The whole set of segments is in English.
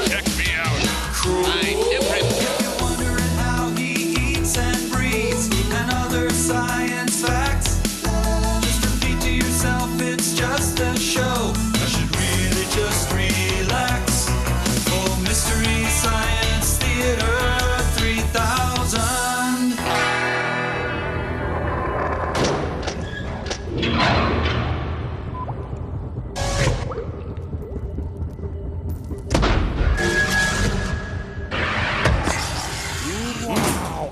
Check me out. My different. If you're wondering how he eats and breathes and other science facts, just repeat to yourself it's just a show. I should really just relax. For Mystery Science Theater 3000.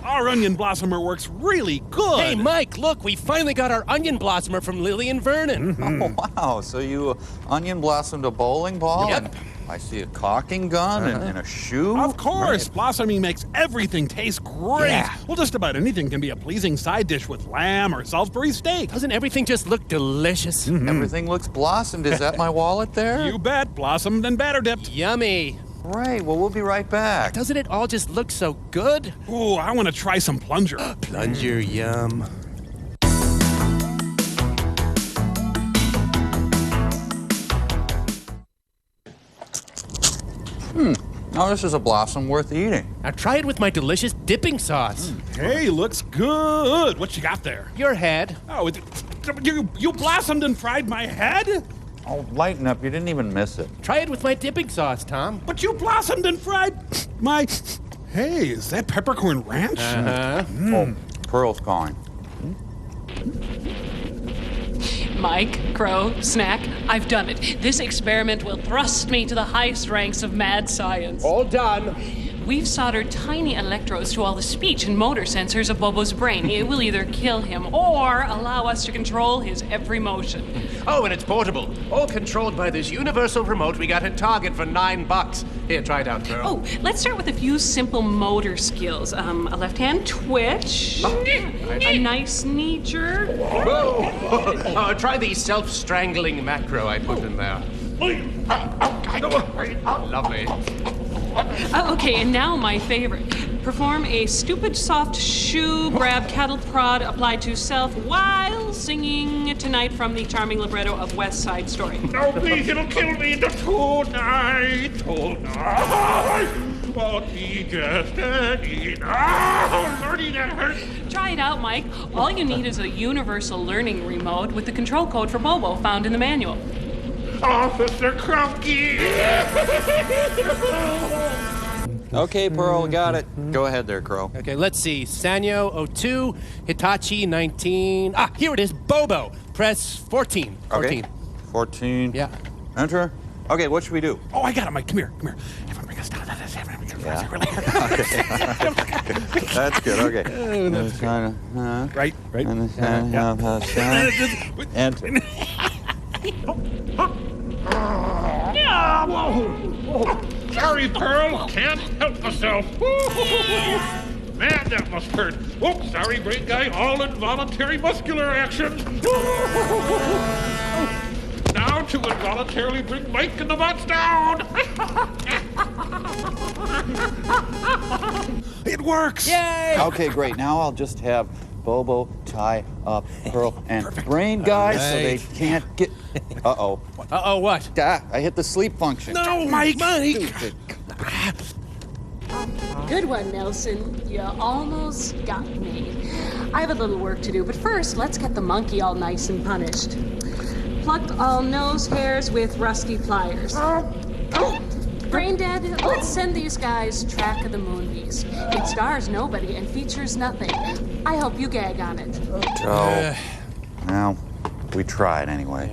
Our onion blossomer works really good. Hey, Mike, look, we finally got our onion blossomer from Lily and Vernon. Oh, wow. So you onion blossomed a bowling ball? Yep. And I see a caulking gun and a shoe? Of course, blossoming makes everything taste great. Yeah. Well, just about anything can be a pleasing side dish with lamb or Salisbury steak. Doesn't everything just look delicious? Everything looks blossomed. Is that my wallet there? You bet, blossomed and batter dipped. Yummy. Right. Well, we'll be right back. Doesn't it all just look so good? Ooh, I want to try some plunger. Plunger, yum. Oh, this is a blossom worth eating. Now try it with my delicious dipping sauce. Hey, looks good. What you got there? Your head. Oh, you blossomed and fried my head? Oh, lighten up. You didn't even miss it. Try it with my dipping sauce, Tom. But you blossomed and fried my... Hey, is that peppercorn ranch? Oh, Pearl's calling. Mike, Crow, Snack, I've done it. This experiment will thrust me to the highest ranks of mad science. All done. We've soldered tiny electrodes to all the speech and motor sensors of Bobo's brain. It will either kill him or allow us to control his every motion. Oh, and it's portable. All controlled by this universal remote we got at Target for $9. Here, try it out, girl. Oh, let's start with a few simple motor skills. A left hand twitch, a nice knee jerk. Whoa! Try the self-strangling macro I put in there. Lovely. Okay, and now my favorite. Perform a stupid soft shoe grab cattle prod applied to self while singing Tonight from the charming libretto of West Side Story. No, please, it'll kill me. Tonight. Won't be just any learning that hurts. Try it out, Mike. All you need is a universal learning remote with the control code for Bobo found in the manual. Officer Krumke. Okay, Pearl, got it. Go ahead there, Crow. Okay, let's see. Sanyo 02, Hitachi 19. Ah, here it is. Bobo. Press 14. 14. Okay. 14. Yeah. Enter. Okay, what should we do? Oh, I got it, Mike. Come here. Everyone bring us down. That's good. Okay. Right. Enter. Yeah, whoa. Sorry, Pearl. Can't help myself. Man, that must hurt. Oops, sorry, brain guy. All involuntary muscular action. Now to involuntarily bring Mike and the bots down. It works. Yay! Okay, great. Now I'll just have Bobo tie up Pearl and Brain Guy so they can't get... Uh-oh. Uh-oh, what? Ah, I hit the sleep function. No, Mike. Stupid. Good one, Nelson. You almost got me. I have a little work to do, but first, let's get the monkey all nice and punished. Plucked all nose hairs with rusty pliers. Brain dead, let's send these guys Track of the Moonbeast. It stars nobody and features nothing. I hope you gag on it. Oh. Well, we tried anyway.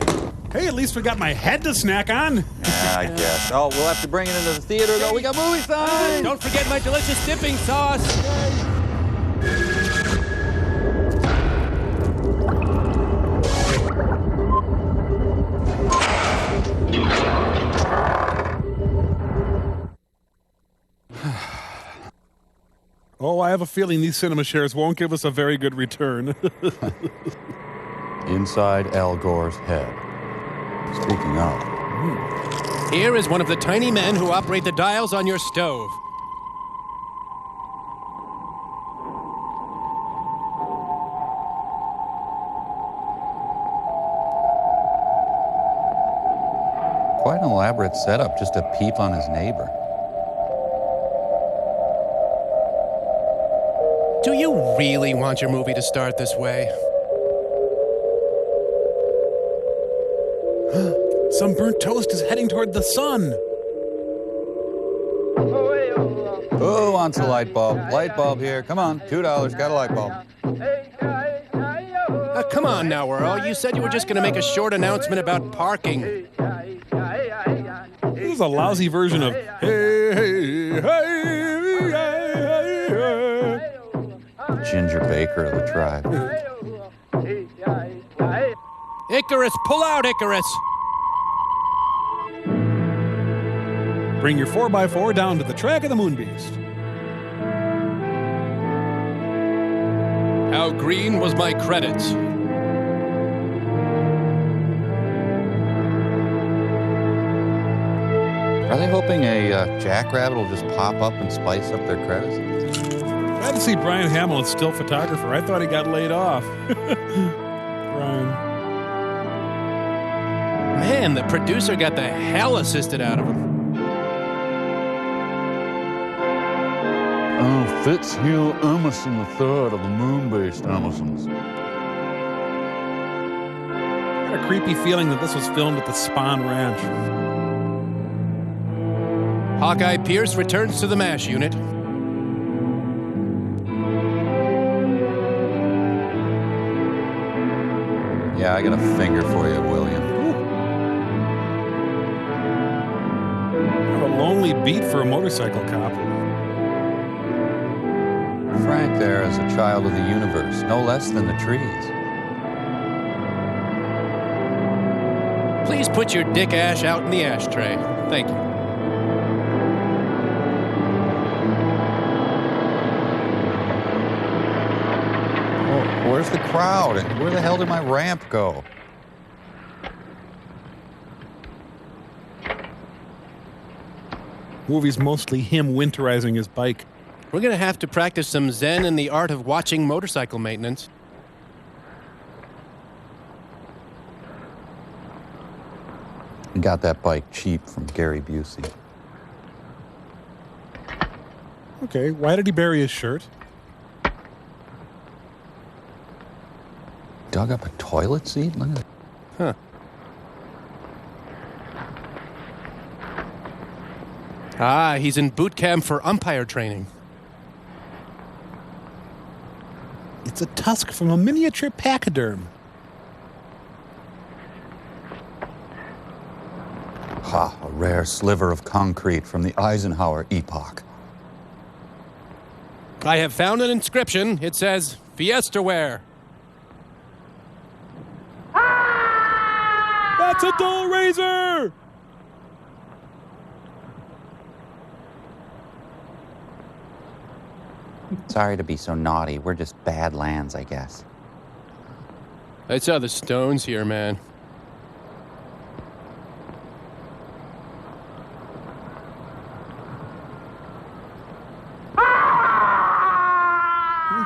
Hey, at least we got my head to snack on. Yeah, I guess. Oh, we'll have to bring it into the theater, though. We got movie time! Don't forget my delicious dipping sauce. Oh, I have a feeling these cinema shares won't give us a very good return. Inside Al Gore's head. Speaking of. Here is one of the tiny men who operate the dials on your stove. Quite an elaborate setup just to peep on his neighbor. Do you really want your movie to start this way? Some burnt toast is heading toward the sun. Who wants a light bulb? Light bulb here. Come on, $2. Got a light bulb. Come on now, Earl. You said you were just going to make a short announcement about parking. This is a lousy version of hey, hey, hey, hey, hey. Ginger Baker of the tribe. Icarus, pull out, Icarus! Bring your 4x4 down to the track of the Moon Beast. How green was my credit? Are they hoping a jackrabbit will just pop up and spice up their credits? Glad to see Brian Hamlin's still photographer. I thought he got laid off. Brian. Man, the producer got the hell assisted out of him. Oh, Fitzhugh Emerson III of the Moon-based Emersons. I got a creepy feeling that this was filmed at the Spahn Ranch. Hawkeye Pierce returns to the MASH unit. Yeah, I got a finger for you, William. Kind of a lonely beat for a motorcycle cop. Frank there is a child of the universe, no less than the trees. Please put your dick ash out in the ashtray. Thank you. Oh, where's the crowd? And where the hell did my ramp go? Movie's mostly him winterizing his bike. We're going to have to practice some Zen and the art of watching motorcycle maintenance. Got that bike cheap from Gary Busey. Okay, why did he bury his shirt? Dug up a toilet seat? Look at that. Huh. Ah, he's in boot camp for umpire training. It's a tusk from a miniature pachyderm. Ha, a rare sliver of concrete from the Eisenhower epoch. I have found an inscription. It says, Fiestaware. That's a dull razor! Sorry to be so naughty. We're just bad lands, I guess. I saw the stones here, man.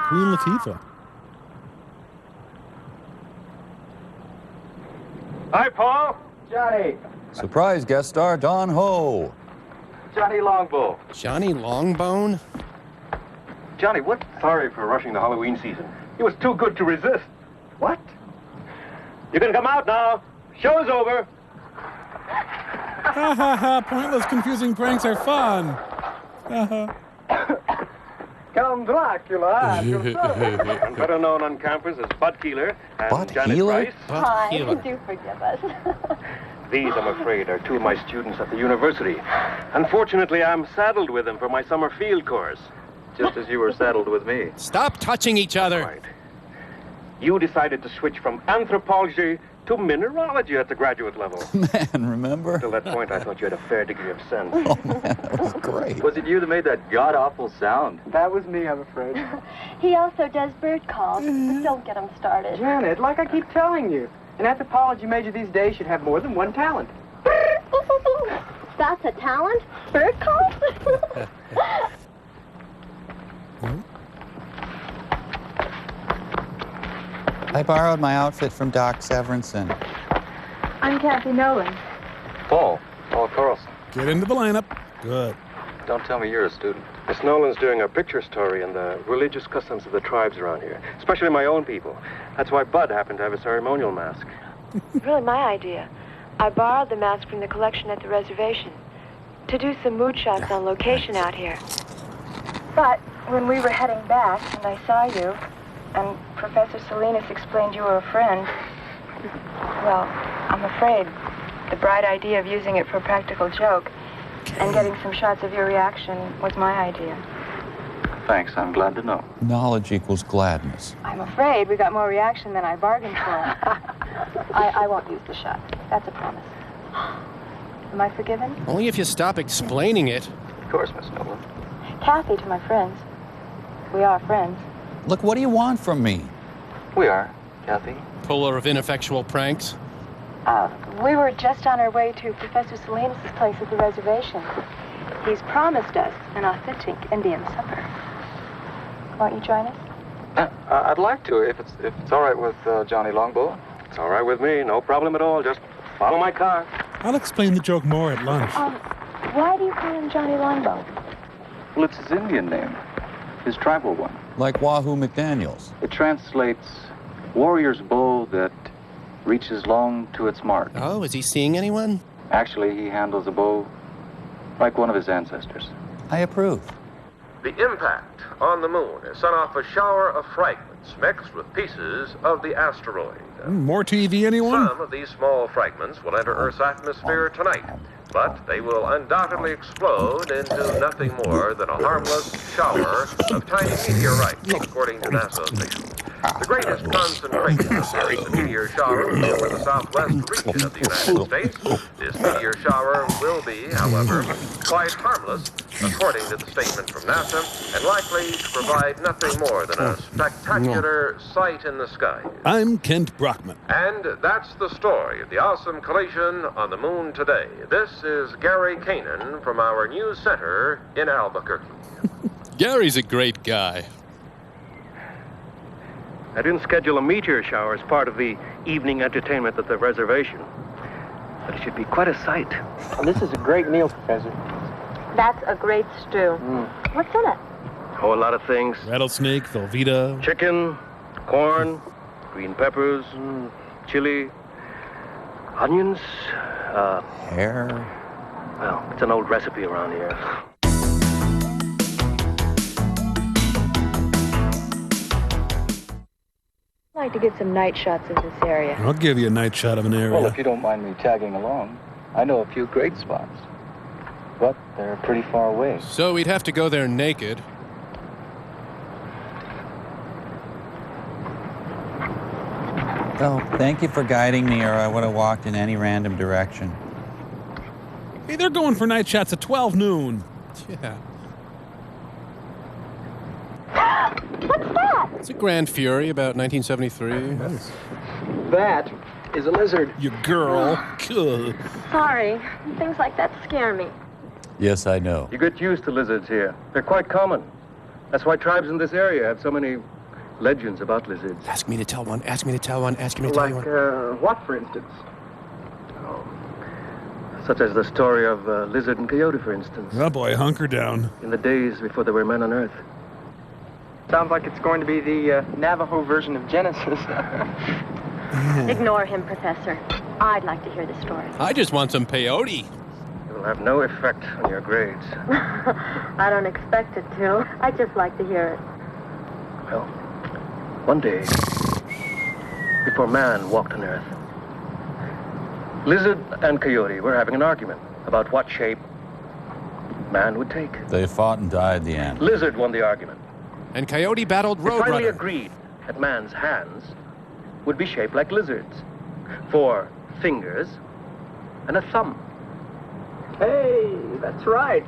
Queen Latifah. Hi, Paul. Johnny. Surprise guest star Don Ho. Johnny Longbow. Johnny Longbone? Johnny, what? Sorry for rushing the Halloween season. It was too good to resist. What? You can come out now. Show's over. Ha ha ha, pointless, confusing pranks are fun. Ha ha. Count Dracula. I'm better known on campus as Bud Keeler and Bud Janet Healer? Price. Hi, Healer. do forgive us. These, I'm afraid, are two of my students at the university. Unfortunately, I'm saddled with them for my summer field course. Just as you were saddled with me. Stop touching each other. Right. You decided to switch from anthropology to mineralogy at the graduate level. Man, remember? Till that point, I thought you had a fair degree of sense. Oh, man, that was great. Was it you that made that god-awful sound? That was me, I'm afraid. He also does bird calls. Don't get him started. Janet, like I keep telling you, an anthropology major these days should have more than one talent. That's a talent? Bird calls? I borrowed my outfit from Doc Severinsen. I'm Kathy Nolan. Paul, Carlson. Get into the lineup. Good. Don't tell me you're a student. Miss Nolan's doing a picture story on the religious customs of the tribes around here, especially my own people. That's why Bud happened to have a ceremonial mask. Really my idea. I borrowed the mask from the collection at the reservation to do some mood shots on location out here. But when we were heading back and I saw you, and Professor Salinas explained you were a friend, well, I'm afraid the bright idea of using it for a practical joke and getting some shots of your reaction was my idea. Thanks, I'm glad to know. Knowledge equals gladness. I'm afraid we got more reaction than I bargained for. I won't use the shot. That's a promise. Am I forgiven? Only if you stop explaining it. Of course, Miss Nolan. Kathy to my friends. We are friends. Look, what do you want from me? We are, Kathy. Puller of ineffectual pranks. We were just on our way to Professor Salinas' place at the reservation. He's promised us an authentic Indian supper. Won't you join us? I'd like to, if it's all right with Johnny Longbow. It's all right with me, no problem at all. Just follow my car. I'll explain the joke more at lunch. Why do you call him Johnny Longbow? Well, it's his Indian name, his tribal one. Like Wahoo McDaniels. It translates warrior's bow that reaches long to its mark. Oh, is he seeing anyone? Actually, he handles a bow like one of his ancestors. I approve. The impact on the moon has sent off a shower of fragments mixed with pieces of the asteroid. More TV, anyone? Some of these small fragments will enter Earth's atmosphere tonight, but they will undoubtedly explode into nothing more than a harmless shower of tiny meteorites, according to NASA officials. The greatest concentration of this meteor shower will be over the southwest region of the United States. This meteor shower will be, however, quite harmless, according to the statement from NASA, and likely to provide nothing more than a spectacular sight in the sky. I'm Kent Brockman. And that's the story of the awesome collision on the moon today. This is Gary Kanan from our news center in Albuquerque. Gary's a great guy. I didn't schedule a meteor shower as part of the evening entertainment at the reservation. But it should be quite a sight. Well, this is a great meal, Professor. That's a great stew. What's in it? Oh, a lot of things. Rattlesnake, Velveeta. Chicken, corn, green peppers, chili, onions. Hair. Well, it's an old recipe around here. I'd like to get some night shots of this area. I'll give you a night shot of an area. Well, if you don't mind me tagging along, I know a few great spots. But they're pretty far away. So we'd have to go there naked. Well, thank you for guiding me, or I would have walked in any random direction. Hey, they're going for night shots at 12 noon. Yeah. What's that? It's a Grand Fury about 1973. That is a lizard. You girl. Ugh. Sorry. Things like that scare me. Yes, I know. You get used to lizards here. They're quite common. That's why tribes in this area have so many legends about lizards. Ask me to tell one. Ask me to tell one. Ask me to tell Like, one. what, for instance? Such as the story of Lizard and Coyote, for instance. Oh boy, hunker down. In the days before there were men on Earth. Sounds like it's going to be the Navajo version of Genesis. Ignore him, Professor. I'd like to hear the story. I just want some peyote. It will have no effect on your grades. I don't expect it to. I'd just like to hear it. Well, one day, before man walked on Earth, Lizard and Coyote were having an argument about what shape man would take. They fought and died in the end. Lizard won the argument. And Coyote battled They finally Roadrunner. agreed that man's hands would be shaped like lizards. 4 fingers and a thumb. Hey, that's right.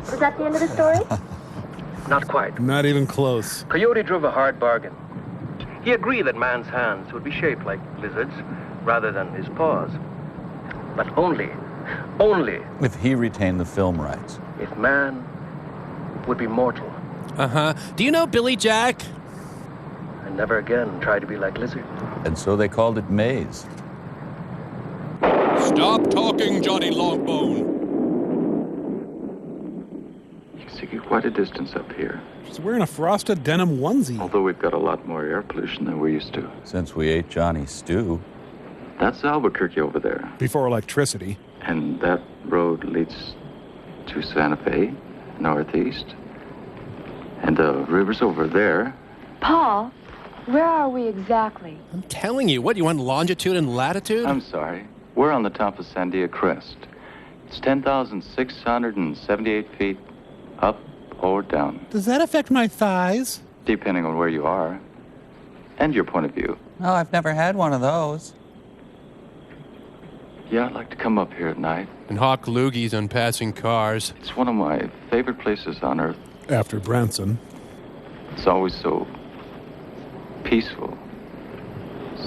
Was that the end of the story? Not quite. Not even close. Coyote drove a hard bargain. He agreed that man's hands would be shaped like lizards rather than his paws. But only If he retained the film rights. if man would be mortal Uh-huh. Do you know Billy Jack? and never again try to be like lizard. And so they called it Maze. Stop talking, Johnny Longbone. You can see quite a distance up here. She's wearing a frosted denim onesie. Although we've got a lot more air pollution than we used to. Since we ate Johnny's stew. That's Albuquerque over there. Before electricity. And that road leads to Santa Fe, northeast. And the river's over there. Paul, where are we exactly? I'm telling you. What, you want longitude and latitude? I'm sorry. We're on the top of Sandia Crest. It's 10,678 feet up or down. Does that affect my thighs? Depending on where you are. And your point of view. Oh, I've never had one of those. Yeah, I'd like to come up here at night. And hawk loogies on passing cars. It's one of my favorite places on Earth. After Branson. It's always so peaceful.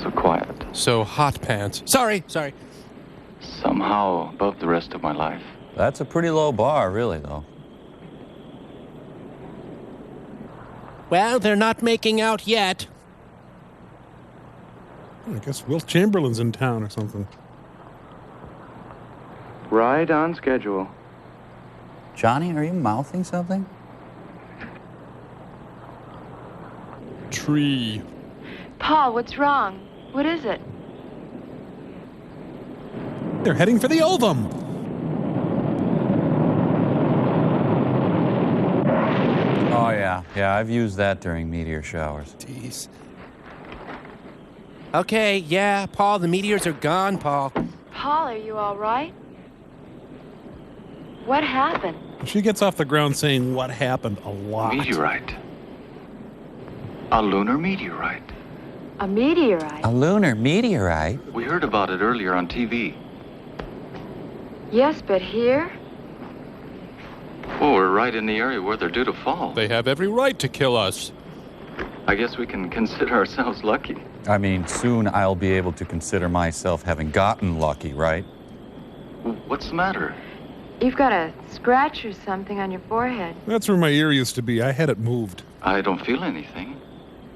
So quiet. So hot pants. Sorry. Somehow above the rest of my life. That's a pretty low bar, really, though. Well, they're not making out yet. I guess Will Chamberlain's in town or something. Right on schedule. Johnny, are you mouthing something? Tree. Paul, what's wrong? What is it? They're heading for the ovum. Oh, yeah. Yeah, I've used that during meteor showers. Jeez. Okay, yeah, Paul, the meteors are gone, Paul. Paul, are you all right? What happened? She gets off the ground saying what happened a lot. Meteorite. A lunar meteorite. A meteorite? A lunar meteorite? We heard about it earlier on TV. Yes, but here? Oh, we're right in the area where they're due to fall. They have every right to kill us. I guess we can consider ourselves lucky. I mean, soon I'll be able to consider myself having gotten lucky, right? What's the matter? You've got a scratch or something on your forehead. That's where my ear used to be. I had it moved. I don't feel anything.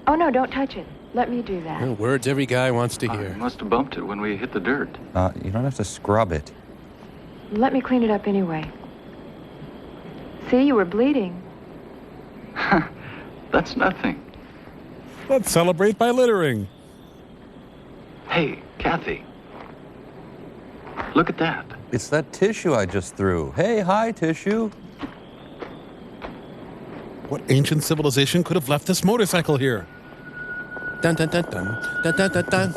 Oh, no, don't touch it. Let me do that. Well, words every guy wants to hear. I must have bumped it when we hit the dirt. You don't have to scrub it. Let me clean it up anyway. See, you were bleeding. That's nothing. Let's celebrate by littering. Hey, Kathy. Look at that. It's that tissue I just threw. Hey, hi, tissue. What ancient civilization could have left this motorcycle here? Dun dun dun dun dun dun dun dun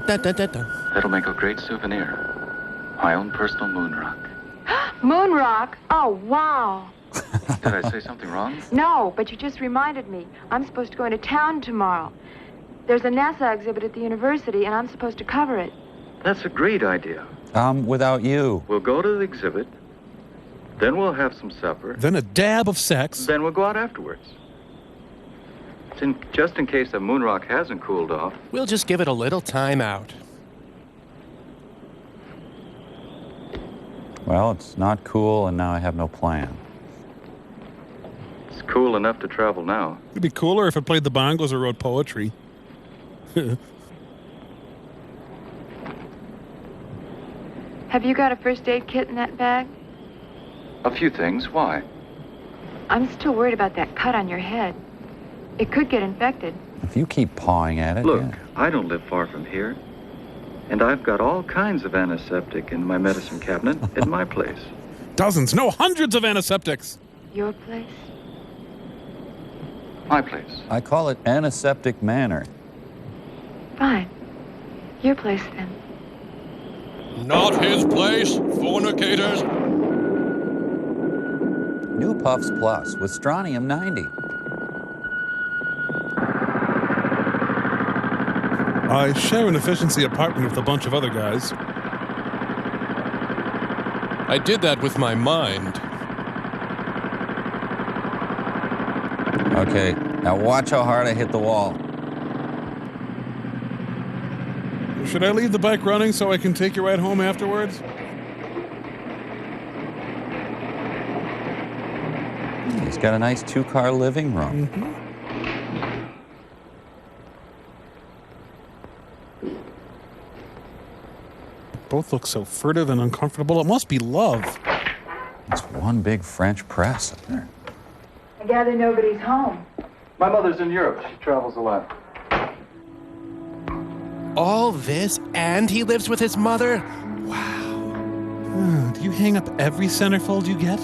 dun dun dun dun. That'll make a great souvenir. My own personal moon rock. Moon rock? Oh, wow. Did I say something wrong? No, but you just reminded me. I'm supposed to go into town tomorrow. There's a NASA exhibit at the university, and I'm supposed to cover it. That's a great idea. Without you. We'll go to the exhibit. Then we'll have some supper. Then a dab of sex. Then we'll go out afterwards. Just in case the moon rock hasn't cooled off. We'll just give it a little time out. Well, it's not cool, and now I have no plan. It's cool enough to travel now. It'd be cooler if it played the bongos or wrote poetry. Have you got a first aid kit in that bag? A few things. Why? I'm still worried about that cut on your head. It could get infected. If you keep pawing at it, Look, yeah. I don't live far from here. And I've got all kinds of antiseptic in my medicine cabinet at my place. Dozens, no, hundreds of antiseptics. Your place? My place. I call it Antiseptic Manor. Fine. Your place, then. Not his place, fornicators. New Puffs Plus with Strontium 90. I share an efficiency apartment with a bunch of other guys. I did that with my mind. Okay, now watch how hard I hit the wall. Should I leave the bike running so I can take you right home afterwards? He's got a nice two-car living room. Mm-hmm. both look so furtive and uncomfortable. It must be love. It's one big French press up there. I gather nobody's home. My mother's in Europe. She travels a lot. All this, and he lives with his mother? Do you hang up every centerfold you get?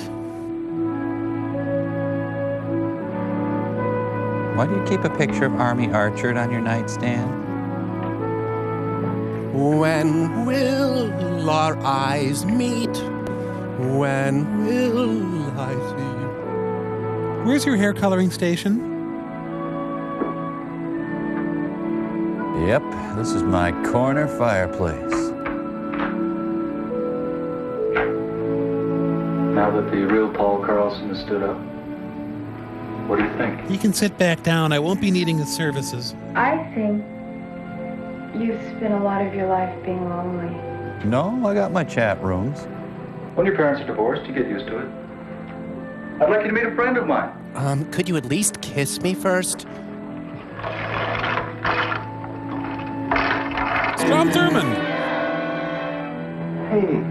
Why do you keep a picture of Army Archerd on your nightstand? When will our eyes meet? When will I see you? Where's your hair coloring station? Yep, this is my corner fireplace. Now that the real Paul Carlson has stood up, what do you think? You can sit back down. I won't be needing his services. I think you've spent a lot of your life being lonely. No, I got my chat rooms. When your parents are divorced, you get used to it. I'd like you to meet a friend of mine. Could you at least kiss me first? Strom Thurmond. Hey,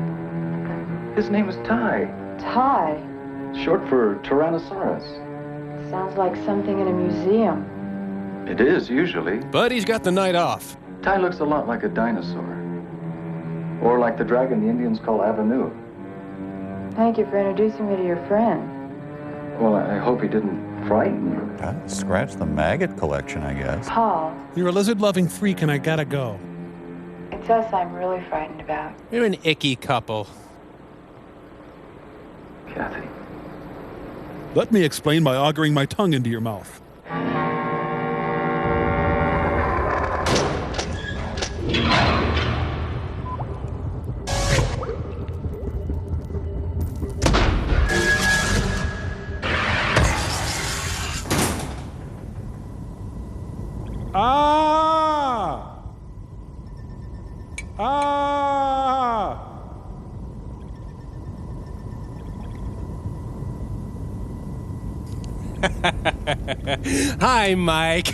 his name is Ty. Ty? Short for Tyrannosaurus. Sounds like something in a museum. It is, usually. But he's got the night off. Ty looks a lot like a dinosaur. Or like the dragon the Indians call Avenue. Thank you for introducing me to your friend. Well, I hope he didn't frighten you. Scratch the maggot collection, I guess. Paul, You're a lizard-loving freak, and I gotta go. it's us I'm really frightened about. You're an icky couple. Kathy. Let me explain by augering my tongue into your mouth. Ah! Ah! Hi, Mike.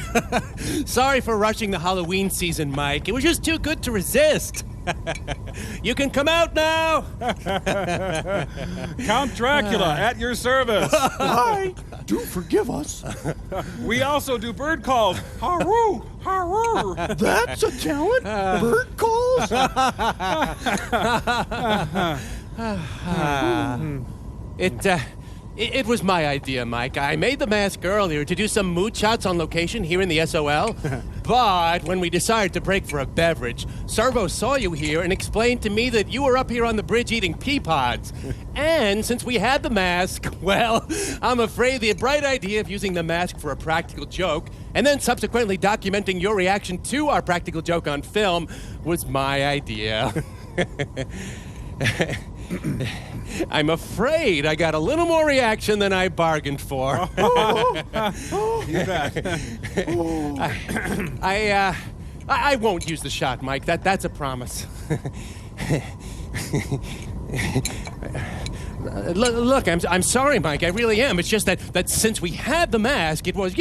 Sorry for rushing the Halloween season, Mike. It was just too good to resist. You can come out now. Count Dracula at your service. Hi, do forgive us. We also do bird calls. Haru, haru. That's a talent. Bird calls. It was my idea, Mike. I made the mask earlier to do some mood shots on location here in the SOL. But when we decided to break for a beverage, Servo saw you here and explained to me that you were up here on the bridge eating pea pods. And since we had the mask, well, I'm afraid the bright idea of using the mask for a practical joke and then subsequently documenting your reaction to our practical joke on film was my idea. I'm afraid I got a little more reaction than I bargained for. You bet. I won't use the shot, Mike. That's a promise. Look, I'm sorry, Mike. I really am. It's just that since we had the mask, it was,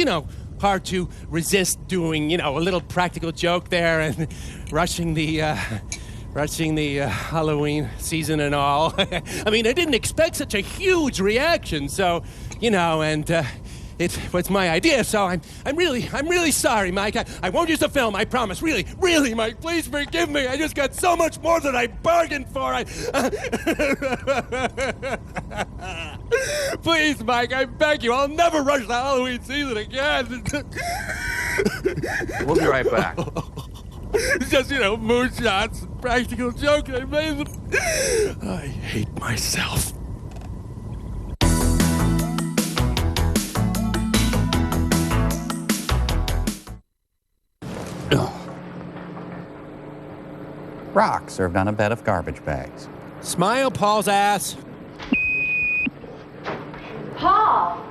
hard to resist doing, a little practical joke there and rushing the Halloween season and all. I mean, I didn't expect such a huge reaction, so, and it was my idea, so I'm really sorry, Mike. I won't use the film, I promise. Really, really, Mike, please forgive me. I just got so much more than I bargained for. Please, Mike, I beg you, I'll never rush the Halloween season again. We'll be right back. It's just, moonshots, practical jokes. I made them. I hate myself. Rock served on a bed of garbage bags. Smile, Paul's ass. Paul!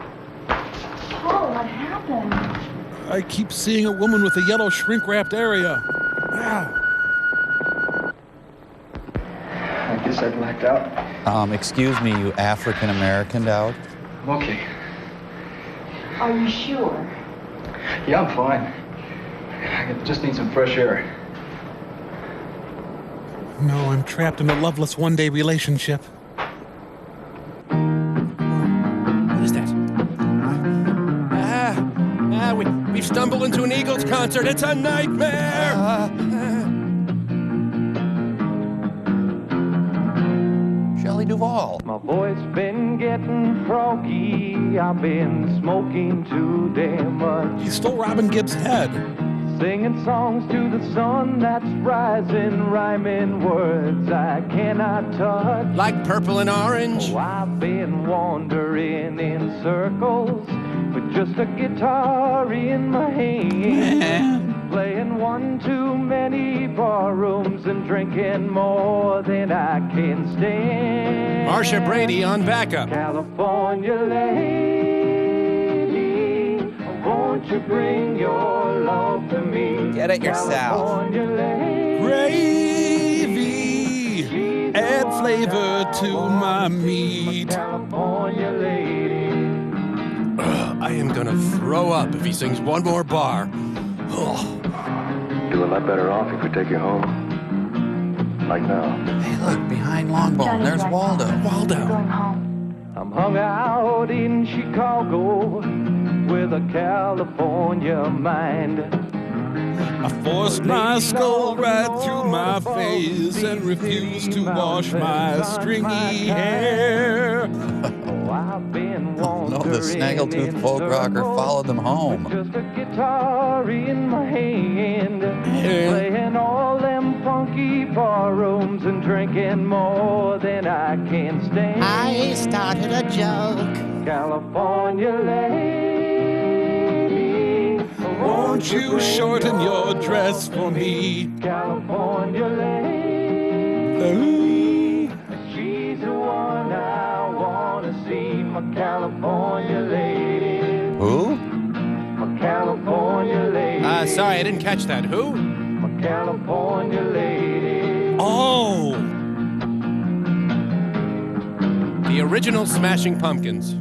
Paul, what happened? I keep seeing a woman with a yellow shrink-wrapped area. I guess I blacked out. Excuse me, you African-American out? Okay. Are you sure? Yeah, I'm fine. I just need some fresh air. No, I'm trapped in a loveless one-day relationship. What is that? We've stumbled into an Eagles concert. It's a nightmare! Shelley Duvall. My voice been getting froggy. I've been smoking too damn much. He stole Robin Gibbs' head. Singing songs to the sun that's rising, rhyming words I cannot touch. Like purple and orange. Oh, I've been wandering in circles with just a guitar in my hand. Playing one too many bar rooms and drinking more than I can stand. Marsha Brady on backup. California lady, won't you bring your love to me? Get it yourself. California lady, Gravy, add flavor to my meat. California lady. I am gonna throw up if he sings one more bar. Do a lot better off if we take you home. Like now. Hey, look, behind Longbone, there's Waldo. Going home. I'm hung out in Chicago with a California mind. I forced my skull right through my face and refused to wash my stringy hair. I've been No, the snaggletooth folk rocker followed them home. just a guitar in my hand, playing all them funky bar rooms and drinking more than I can stand. I started a joke. California lady, Won't you shorten your dress for me? California lady, she's the one I wanna see, my California lady. Who? My California lady. Sorry, I didn't catch that. Who? My California lady. Oh! The original Smashing Pumpkins.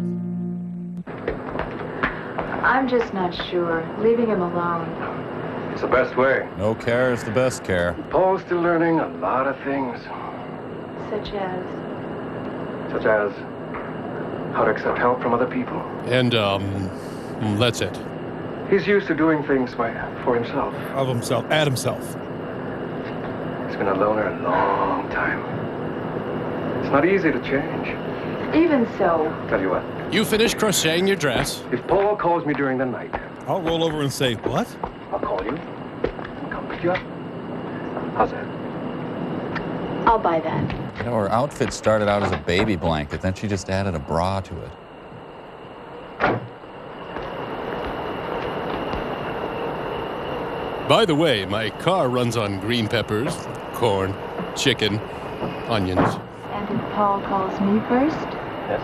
I'm just not sure. Leaving him alone. It's the best way. No care is the best care. Paul's still learning a lot of things, Such as? such as how to accept help from other people. And, that's it. He's used to doing things for himself. Of himself, at himself. He's been a loner a long time. It's not easy to change. Even so. Tell you what, You finished crocheting your dress. if Paul calls me during the night, I'll roll over and say, what? I'll call you and come pick you up. How's that? I'll buy that. You know, her outfit started out as a baby blanket, then she just added a bra to it. By the way, my car runs on green peppers, corn, chicken, onions. And if Paul calls me first? Yes.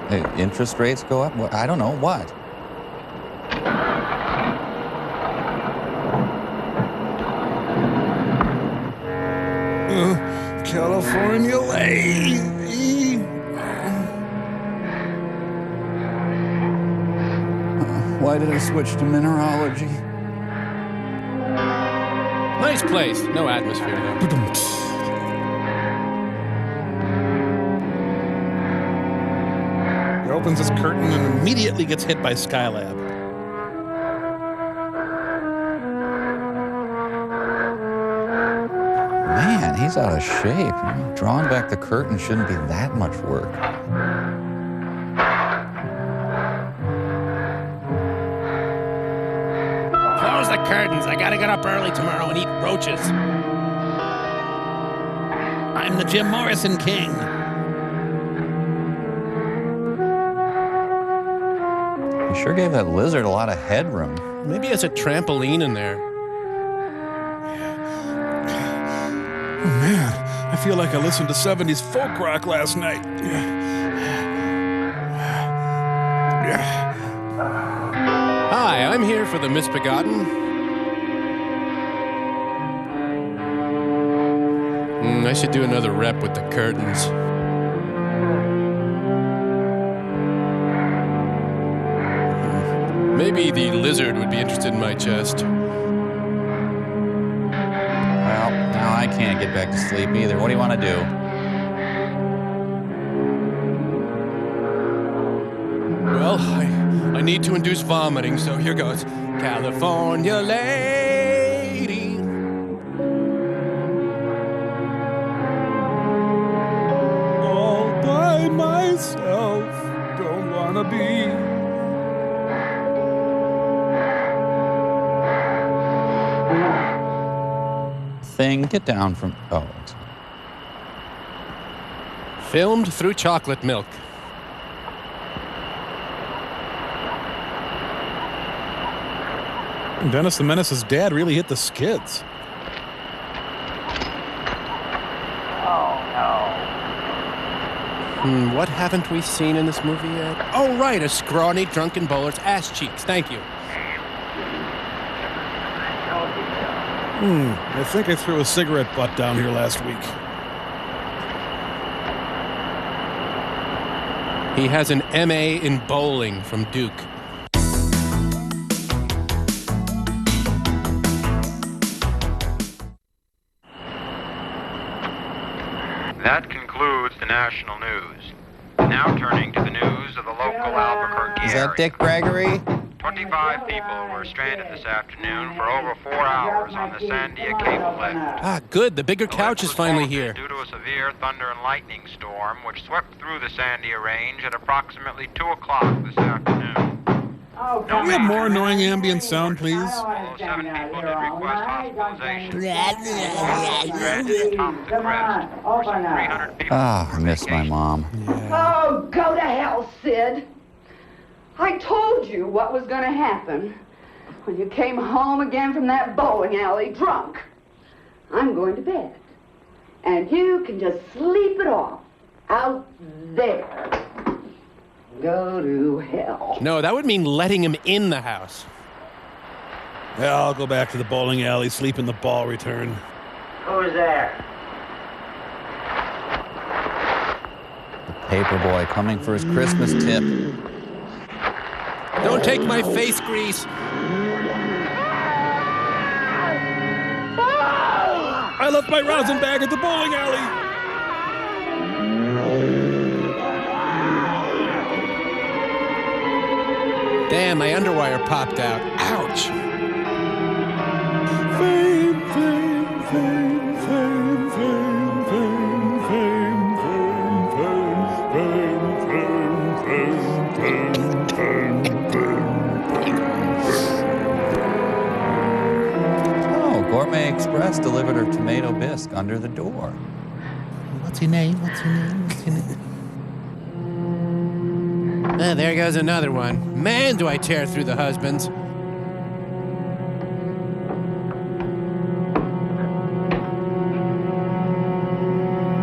Hey, interest rates go up? Well, I don't know, what? California lady. Why did I switch to mineralogy? Nice place. No atmosphere, though. He opens his curtain and immediately gets hit by Skylab. Man, he's out of shape. Drawing back the curtain shouldn't be that much work. Close the curtains. I gotta get up early tomorrow and eat roaches. I'm the Jim Morrison king. He sure gave that lizard a lot of headroom. Maybe it's a trampoline in there. Oh, man, I feel like I listened to 70s folk rock last night. Hi, I'm here for the Misbegotten. I should do another rep with the curtains. Maybe the lizard would be interested in my chest. Well, now I I can't get back to sleep either. What do you want to do? Well, I need to induce vomiting, so here goes. California lady. All by myself, don't wanna be. Thing, get down from... Oh. Filmed through chocolate milk. Dennis the Menace's dad really hit the skids. What haven't we seen in this movie yet? Oh, right, a scrawny, drunken bowler's ass cheeks. Thank you. I think I threw a cigarette butt down here last week. He has an M.A. in bowling from Duke. That concludes the national news. Now turning to the news of the local Albuquerque Is that area. Dick Gregory? 25 people were stranded this afternoon for over 4 hours on the Sandia cable lift. Ah, good. The bigger couch is finally here. Due to a severe thunder and lightning storm which swept through the Sandia range at approximately 2 o'clock this afternoon. Can we have more annoying ambient sound, please? Although 7 people did request hospitalization. Stranded atop the crest. More than 300 people. Ah, I miss my mom. Oh, go to hell, Sid. I told you what was going to happen when you came home again from that bowling alley drunk. I'm going to bed. And you can just sleep it off out there. Go to hell. No, that would mean letting him in the house. Yeah, I'll go back to the bowling alley, sleep in the ball return. Who's there? The paperboy coming for his Christmas tip. Don't take my face grease. I left my rosin bag at the bowling alley. Damn, my underwire popped out. Ouch. Fame, fame, fame, fame, fame, fame, fame, fame, fame, Oh, Gourmet Express delivered her tomato bisque under the door. What's your name? What's your name? What's your name? Ah, there goes another one. Man, do I tear through the husbands.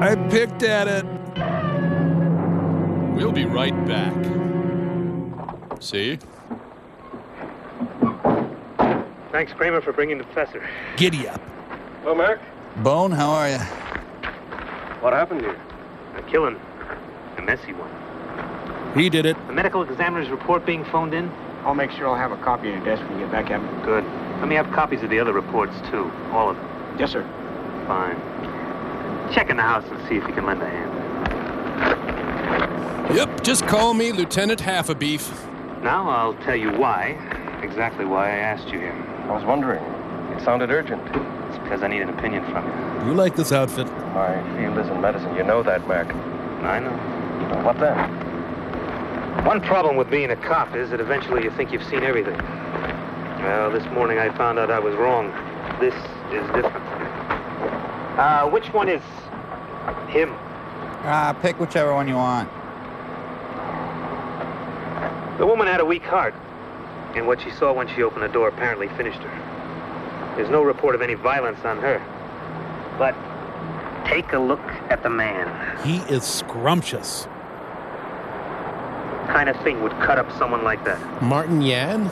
I picked at it. We'll be right back. See? Thanks, Kramer, for bringing the professor. Giddy up. Hello, Mac. Bone, how are you? What happened here? A killing. A messy one. He did it. The medical examiner's report being phoned in? I'll make sure I'll have a copy on your desk when you get back at me. Good. Let me have copies of the other reports, too. All of them. Yes, sir. Fine. Check in the house and see if you can lend a hand. Yep, just call me Lieutenant Half-a-Beef. Now I'll tell you why. Exactly why I asked you here. I was wondering. It sounded urgent. It's because I need an opinion from you. You like this outfit? My field is in medicine. You know that, Mac. I know. Well, what then? One problem with being a cop is that eventually you think you've seen everything. Well, this morning I found out I was wrong. This is different. Which one is him? Pick whichever one you want. The woman had a weak heart, and what she saw when she opened the door apparently finished her. There's no report of any violence on her. But take a look at the man. He is scrumptious. Kind of thing would cut up someone like that. Martin Yan?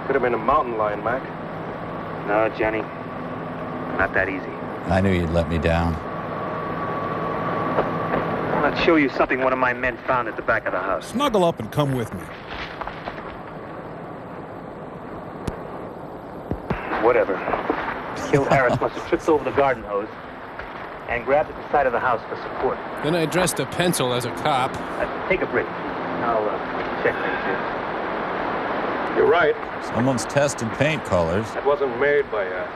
Could have been a mountain lion, Mac. No, Johnny. Not that easy. I knew you'd let me down. Let's show you something one of my men found at the back of the house. Snuggle up and come with me. Whatever. Kill Harris must have tripped over the garden hose, and grabbed at the side of the house for support. Then I dressed a pencil as a cop. Take a break. I'll check things here. You're right. Someone's tested paint colors. That wasn't made by a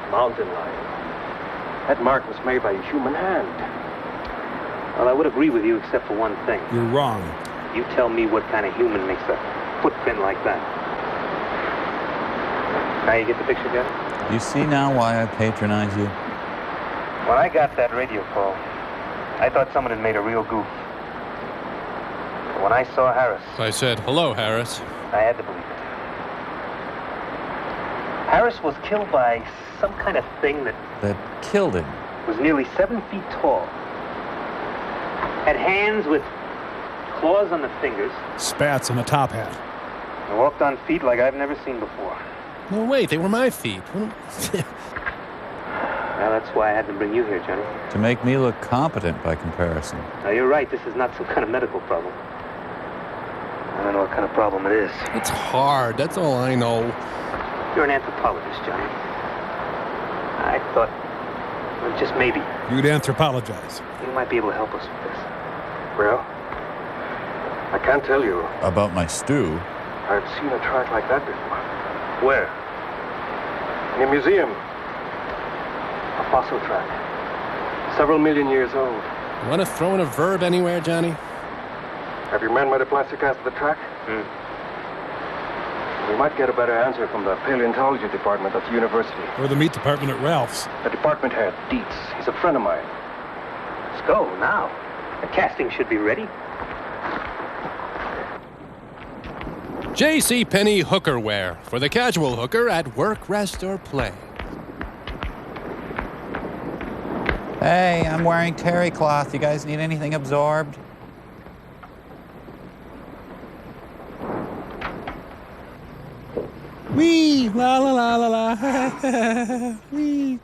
mountain lion. That mark was made by a human hand. Well, I would agree with you except for one thing. You're wrong. You tell me what kind of human makes a footprint like that. Now you get the picture, Jeff? You see now why I patronize you? When I got that radio call, I thought someone had made a real goof. But when I saw Harris, I said, hello, Harris. I had to believe it. Harris was killed by some kind of thing that killed him. Was nearly 7 feet tall. Had hands with claws on the fingers. Spats and a top hat. And walked on feet like I've never seen before. No, wait, they were my feet. Well, that's why I had to bring you here, Johnny. To make me look competent by comparison. Now, you're right. This is not some kind of medical problem. I don't know what kind of problem it is. It's hard. That's all I know. You're an anthropologist, Johnny. I thought, well, just maybe, You'd anthropologize. you might be able to help us with this. Well, I can't tell you. About my stew? I've seen a track like that before. Where? In a museum. A fossil track. Several million years old. You want to throw in a verb anywhere, Johnny? Have you men made a plastic cast of the track? We might get a better answer from the paleontology department at the university. Or the meat department at Ralph's. The department head, Dietz. He's a friend of mine. Let's go now. The casting should be ready. J.C. Penney hooker wear for the casual hooker at work, rest, or play. Hey, I'm wearing terry cloth. You guys need anything absorbed? Wee! La la la la la. Wee!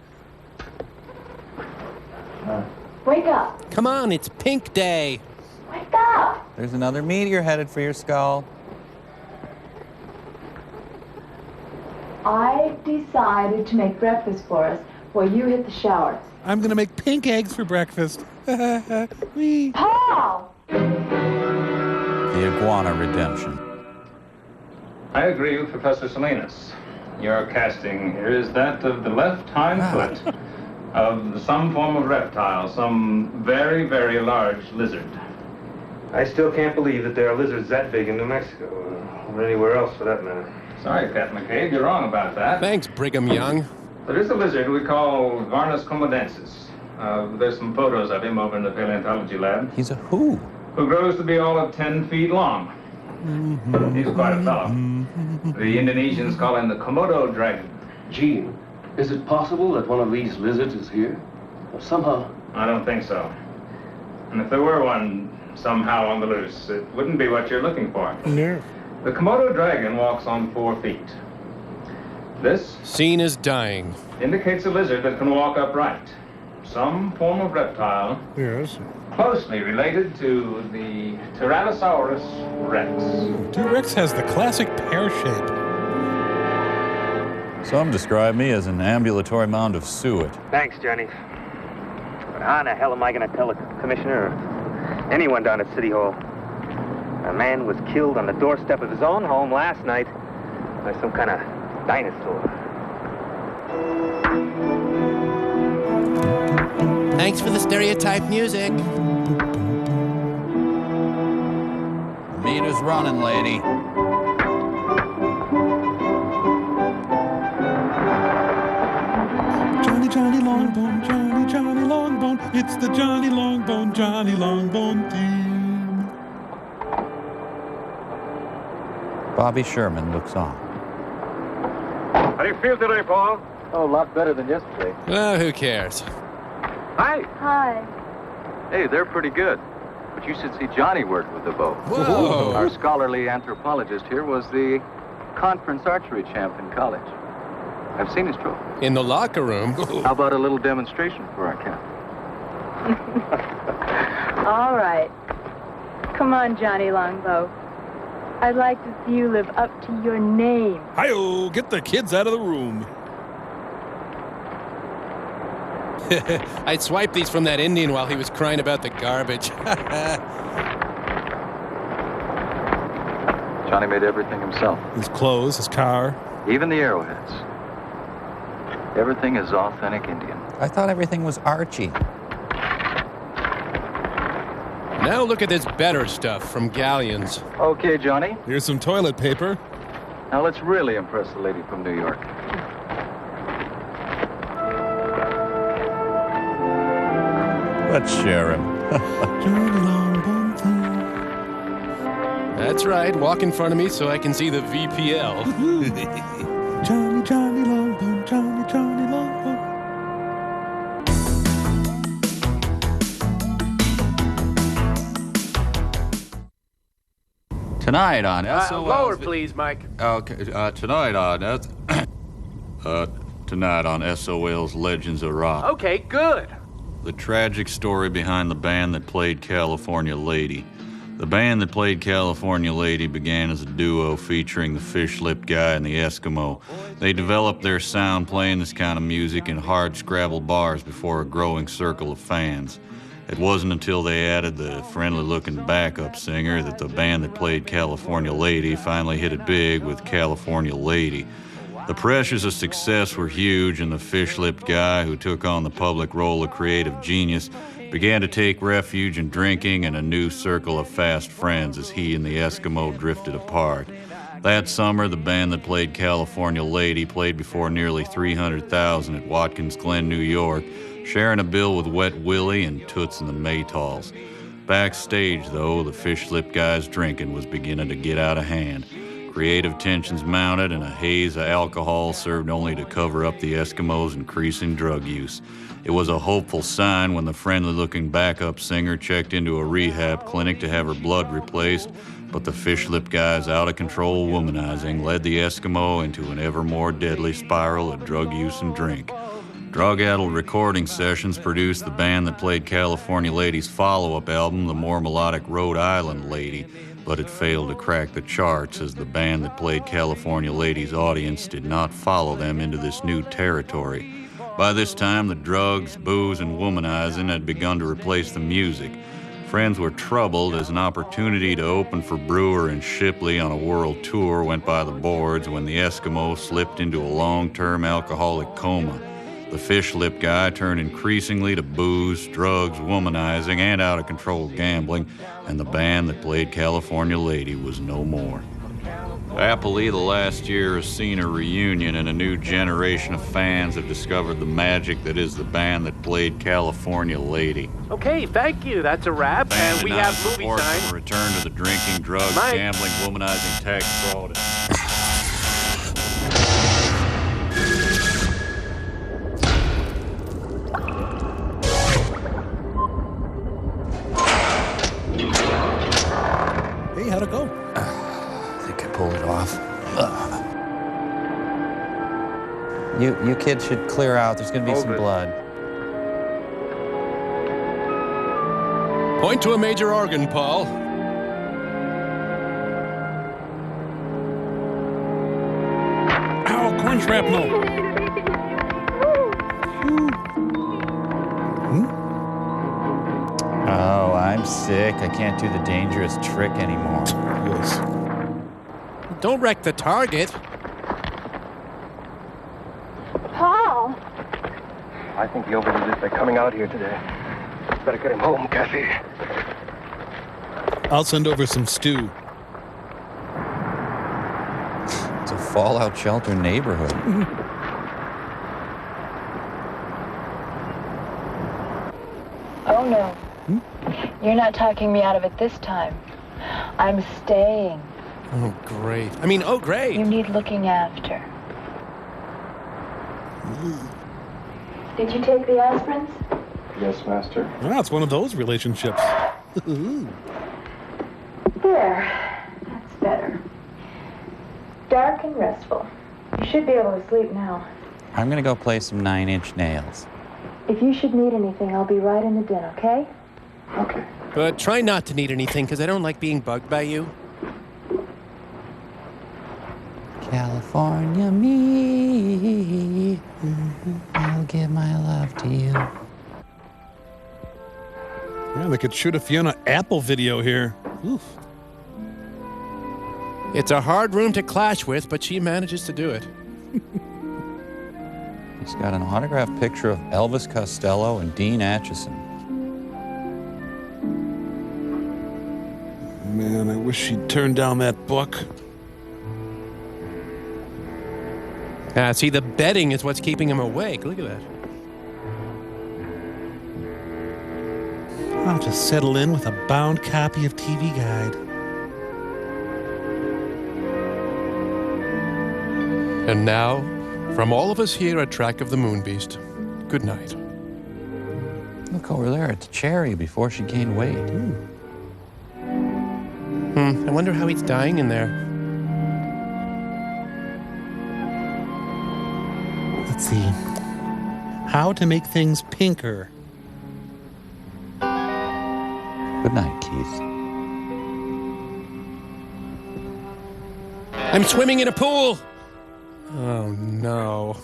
Wake up. Come on, it's pink day. Wake up. There's another meteor headed for your skull. I decided to make breakfast for us while you hit the shower. I'm gonna make pink eggs for breakfast. Wee! Paul! The iguana redemption. I agree with Professor Salinas. Your casting here is that of the left hind foot of some form of reptile, some very, very large lizard. I still can't believe that there are lizards that big in New Mexico, or anywhere else for that matter. Sorry, Captain McCabe, you're wrong about that. Thanks, Brigham Young. There is a lizard we call Varnus comodensis. There's some photos of him over in the paleontology lab. He's a who? Who grows to be all of 10 feet long. He's quite a fellow. The Indonesians call him the Komodo dragon. Gene, is it possible that one of these lizards is here? Or somehow? I don't think so. And if there were one somehow on the loose, it wouldn't be what you're looking for. No. The Komodo dragon walks on 4 feet. This scene is dying. Indicates a lizard that can walk upright. Some form of reptile. Yes. Closely related to the Tyrannosaurus rex. T-Rex has the classic pear shape. Some describe me as an ambulatory mound of suet. Thanks, Johnny. But how in the hell am I going to tell the commissioner or anyone down at City Hall? A man was killed on the doorstep of his own home last night by some kind of dinosaur. Thanks for the stereotype music. The meat is running, lady. Johnny Longbone, Johnny Longbone. It's the Johnny Longbone theme. Bobby Sherman looks on. How do you feel today, Paul? Oh, a lot better than yesterday. Well, who cares? Hi. Hi. Hey, they're pretty good. But you should see Johnny work with the bow. Whoa. Our scholarly anthropologist here was the conference archery champ in college. I've seen his trophy. In the locker room. How about a little demonstration for our camp? All right. Come on, Johnny Longbow. I'd like to see you live up to your name. Hi-oh, get the kids out of the room. I'd swipe these from that Indian while he was crying about the garbage. Johnny made everything himself. His clothes, his car. Even the arrowheads. Everything is authentic Indian. I thought everything was Archie. Now look at this better stuff from Galleons. Okay, Johnny. Here's some toilet paper. Now let's really impress the lady from New York. Let's share him. That's right. Walk in front of me so I can see the VPL. Johnny, Johnny Longbone, Johnny, Johnny Longbone. Tonight on SOL. Lower, please, Mike. Okay, tonight on tonight on SOL's Legends of Rock. Okay, good. The tragic story behind the band that played California Lady. The band that played California Lady began as a duo featuring the Fish-Lipped Guy and the Eskimo. They developed their sound playing this kind of music in hard scrabble bars before a growing circle of fans. It wasn't until they added the friendly-looking backup singer that the band that played California Lady finally hit it big with California Lady. The pressures of success were huge, and the Fish-Lipped Guy, who took on the public role of creative genius, began to take refuge in drinking and a new circle of fast friends as he and the Eskimo drifted apart. That summer, the band that played California Lady played before nearly 300,000 at Watkins Glen, New York, sharing a bill with Wet Willie and Toots and the Maytals. Backstage, though, the Fish-Lipped Guy's drinking was beginning to get out of hand. Creative tensions mounted, and a haze of alcohol served only to cover up the Eskimos' increasing drug use. It was a hopeful sign when the friendly-looking backup singer checked into a rehab clinic to have her blood replaced, but the Fish-Lipped Guy's out-of-control womanizing led the Eskimo into an ever more deadly spiral of drug use and drink. Drug-addled recording sessions produced the band that played California Lady's follow-up album, the more melodic Rhode Island Lady, but it failed to crack the charts as the band that played California Lady's audience did not follow them into this new territory. By this time, the drugs, booze, and womanizing had begun to replace the music. Friends were troubled as an opportunity to open for Brewer and Shipley on a world tour went by the boards when the Eskimo slipped into a long-term alcoholic coma. The Fish-Lipped Guy turned increasingly to booze, drugs, womanizing, and out-of-control gambling, and the band that played California Lady was no more. Happily, the last year has seen a reunion, and a new generation of fans have discovered the magic that is the band that played California Lady. Okay, thank you. That's a wrap, and we have movie time. Return to the drinking, drugs, Mike. gambling, womanizing, tax fraud. Hey, how'd it go? I think I pulled it off. You kids should clear out. There's going to be some blood. Point to a major organ, Paul. Ow, corn shrapnel. Oh, I'm sick. I can't do the dangerous trick anymore. Yes. Don't wreck the target. Paul! I think he overdid it by coming out here today. Better get him home, Kathy. I'll send over some stew. It's a fallout shelter neighborhood. Oh, no. You're not talking me out of it this time. I'm staying. Oh, great. I mean, oh, great. You need looking after. Did you take the aspirins? Yes, Master. Ah, it's one of those relationships. There. That's better. Dark and restful. You should be able to sleep now. I'm going to go play some 9-inch nails. If you should need anything, I'll be right in the den, okay? Okay. But try not to need anything, because I don't like being bugged by you. California me, I'll give my love to you. Yeah, they could shoot a Fiona Apple video here. Oof. It's a hard room to clash with, but she manages to do it. He's got an autographed picture of Elvis Costello and Dean Acheson. Man, I wish she'd turned down that book. See, the betting is what's keeping him awake. Look at that. I'll just settle in with a bound copy of TV Guide. And now, from all of us here at Track of the Moon Beast, good night. Look over there, it's Cherry before she gained weight. I wonder how he's dying in there. Let's see. How to make things pinker. Good night, Keith. I'm swimming in a pool! Oh, no.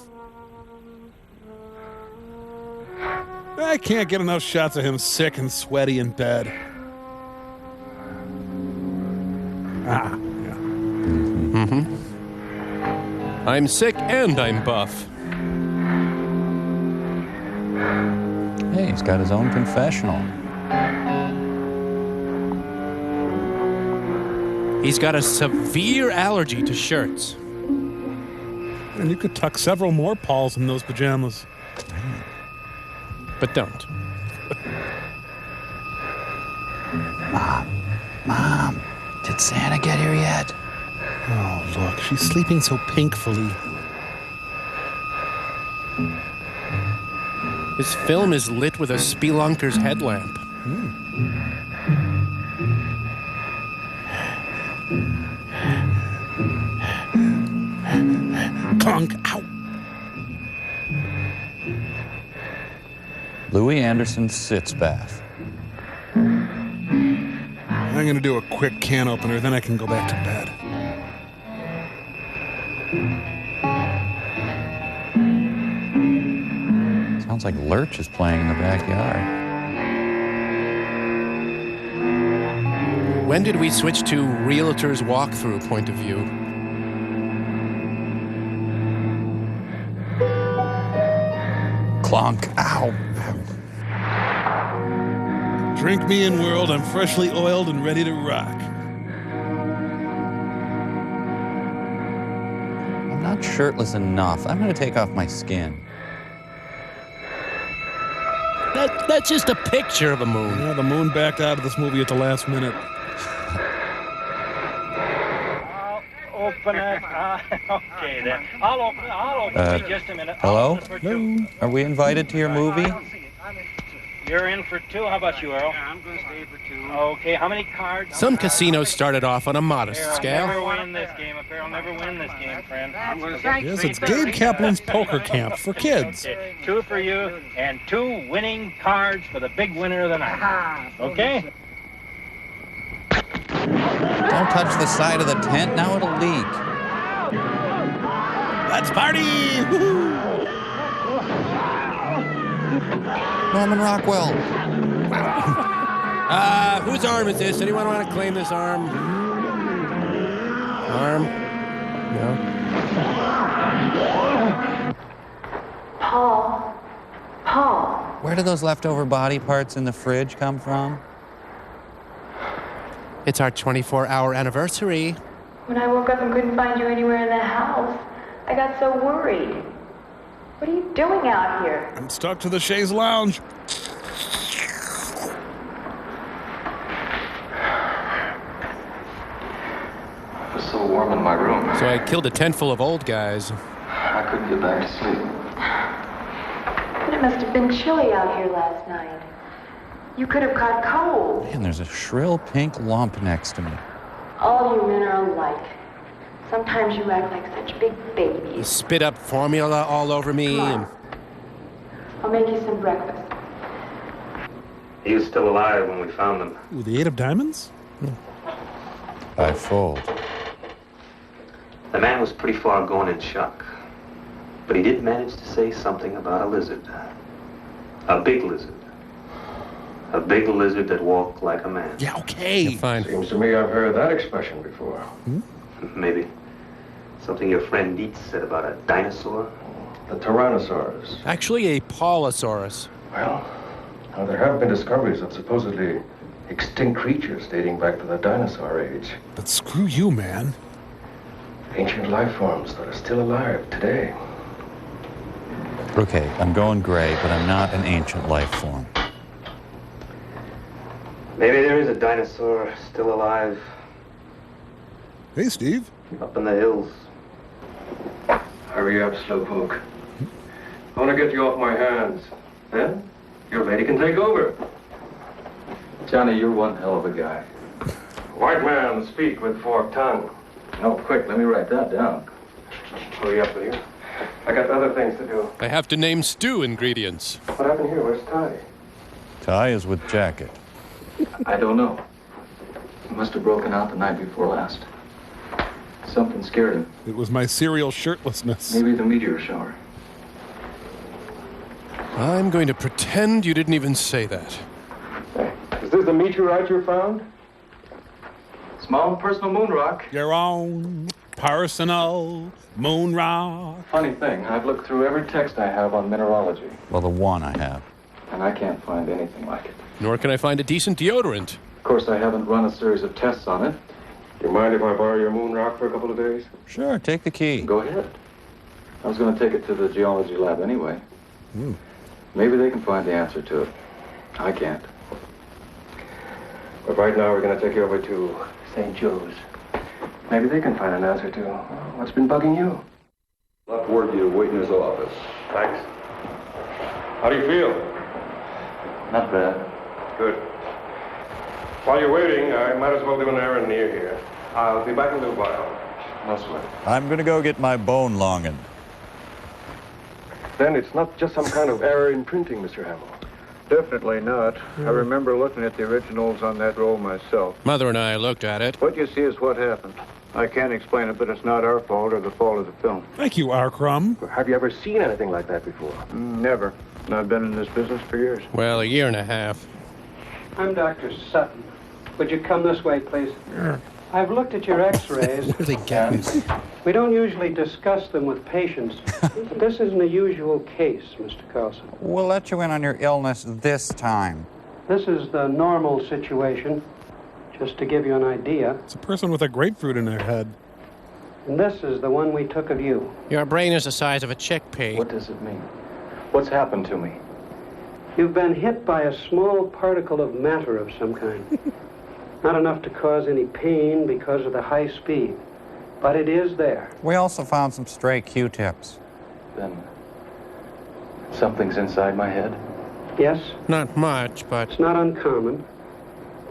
I can't get enough shots of him sick and sweaty in bed. Yeah. I'm sick and I'm buff. Hey, he's got his own confessional. He's got a severe allergy to shirts. And you could tuck several more Pauls in those pajamas. But don't. Mom, did Santa get here yet? Oh, look, she's sleeping so pinkfully. His film is lit with a spelunker's headlamp. Clunk, ow! Louis Anderson's sitz bath. I'm going to do a quick can opener, then I can go back to bed. Sounds like Lurch is playing in the backyard. When did we switch to realtor's walkthrough point of view? Clunk, ow. Drink me in, world. I'm freshly oiled and ready to rock. I'm not shirtless enough. I'm going to take off my skin. That's just a picture of a moon. Yeah, the moon backed out of this movie at the last minute. I'll open it. Okay, then. I'll open it. Wait just a minute. Hello? I'll open it for two. Are we invited to your movie? You're in for two. How about you, Earl? I'm going to stay for two. Okay, how many cards? Some casinos started off on a modest scale. I'll never win this game. I'll never win this game, friend. I'm going to say Yes, it's Gabe Kaplan's poker camp for kids. Okay, two for you and two winning cards for the big winner of the night. Okay? Don't touch the side of the tent. Now it'll leak. Let's party! Woo-hoo! Norman Rockwell. Whose arm is this? Anyone want to claim this arm? Arm? No? Paul. Where do those leftover body parts in the fridge come from? It's our 24-hour anniversary. When I woke up and couldn't find you anywhere in the house, I got so worried. What are you doing out here? I'm stuck to the chaise lounge. It was so warm in my room. So I killed a tent full of old guys. I couldn't get back to sleep. But it must have been chilly out here last night. You could have caught cold. Man, there's a shrill pink lump next to me. All you men are alike. Sometimes you act like such big He babies. spit up formula all over me. And I'll make you some breakfast. He was still alive when we found him. Ooh, the 8 of diamonds? By fold. The man was pretty far gone in shock. But he did manage to say something about a lizard. A big lizard. A big lizard that walked like a man. Yeah, okay. You're fine. Seems to me I've heard that expression before. Maybe. Something your friend Dietz said about a dinosaur? The Tyrannosaurus. Actually, a Paulosaurus. Well, now there have been discoveries of supposedly extinct creatures dating back to the dinosaur age. But screw you, man. Ancient life forms that are still alive today. Okay, I'm going gray, but I'm not an ancient life form. Maybe there is a dinosaur still alive Hey, Steve. up in the hills. Hurry up, slowpoke. I want to get you off my hands. Then, your lady can take over. Johnny, you're one hell of a guy. White man, speak with forked tongue. Oh, quick, let me write that down. Hurry up, will you? I got other things to do. I have to name stew ingredients. What happened here? Where's Ty? Ty is with Jacket. I don't know. He must have broken out the night before last. Something scared him. It was my serial shirtlessness. Maybe the meteor shower. I'm going to pretend you didn't even say that. Is this the meteorite you found? Small personal moon rock. Your own personal moon rock. Funny thing, I've looked through every text I have on mineralogy, Well, the one I have. and I can't find anything like it. Nor can I find a decent deodorant. Of course, I haven't run a series of tests on it. Do you mind if I borrow your moon rock for a couple of days? Sure, take the key. Go ahead. I was going to take it to the geology lab anyway. Maybe they can find the answer to it. I can't. But right now we're going to take you over to St. Joe's. Maybe they can find an answer to what's been bugging you. Left word you to wait in his office. Thanks. How do you feel? Not bad. Good. While you're waiting, I might as well do an errand near here. I'll be back in a little while. No sweat. I'm gonna go get my bone longened. Then it's not just some kind of error in printing, Mr. Hamill. Definitely not. I remember looking at the originals on that roll myself. Mother and I looked at it. What you see is what happened. I can't explain it, but it's not our fault or the fault of the film. Thank you, R. Crumb. Have you ever seen anything like that before? Never. And I've been in this business for years. Well, a year and a half. I'm Dr. Sutton. Would you come this way, please? I've looked at your x-rays. What do they get me? We don't usually discuss them with patients. But this isn't a usual case, Mr. Carlson. We'll let you in on your illness this time. This is the normal situation, just to give you an idea. It's a person with a grapefruit in their head. And this is the one we took of you. Your brain is the size of a chickpea. What does it mean? What's happened to me? You've been hit by a small particle of matter of some kind. Not enough to cause any pain because of the high speed. But it is there. We also found some stray Q-tips. Then something's inside my head? Yes? Not much, but... It's not uncommon.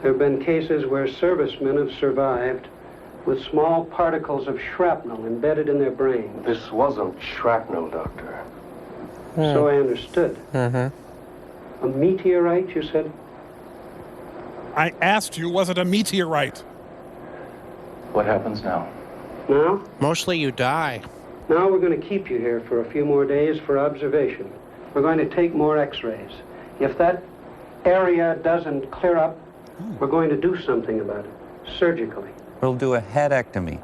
There have been cases where servicemen have survived with small particles of shrapnel embedded in their brains. This wasn't shrapnel, Doctor. So I understood. Mm-hmm. A meteorite, you said? I asked you, was it a meteorite? What happens now? Now? Mostly you die. Now we're going to keep you here for a few more days for observation. We're going to take more x-rays. If that area doesn't clear up, we're going to do something about it, surgically. We'll do a headectomy.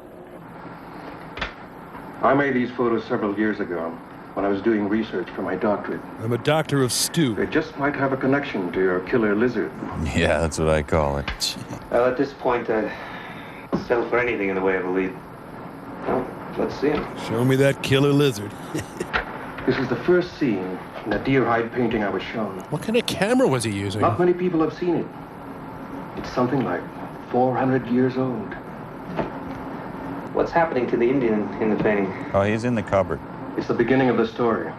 I made these photos several years ago when I was doing research for my doctorate. I'm a doctor of stew. They just might have a connection to your killer lizard. Yeah, that's what I call it. Well, at this point, I'd settle for anything in the way of a lead. Well, let's see him. Show me that killer lizard. This is the first scene in a deer hide painting I was shown. What kind of camera was he using? Not many people have seen it. It's something like 400 years old. What's happening to the Indian in the painting? Oh, he's in the cupboard. It's the beginning of the story.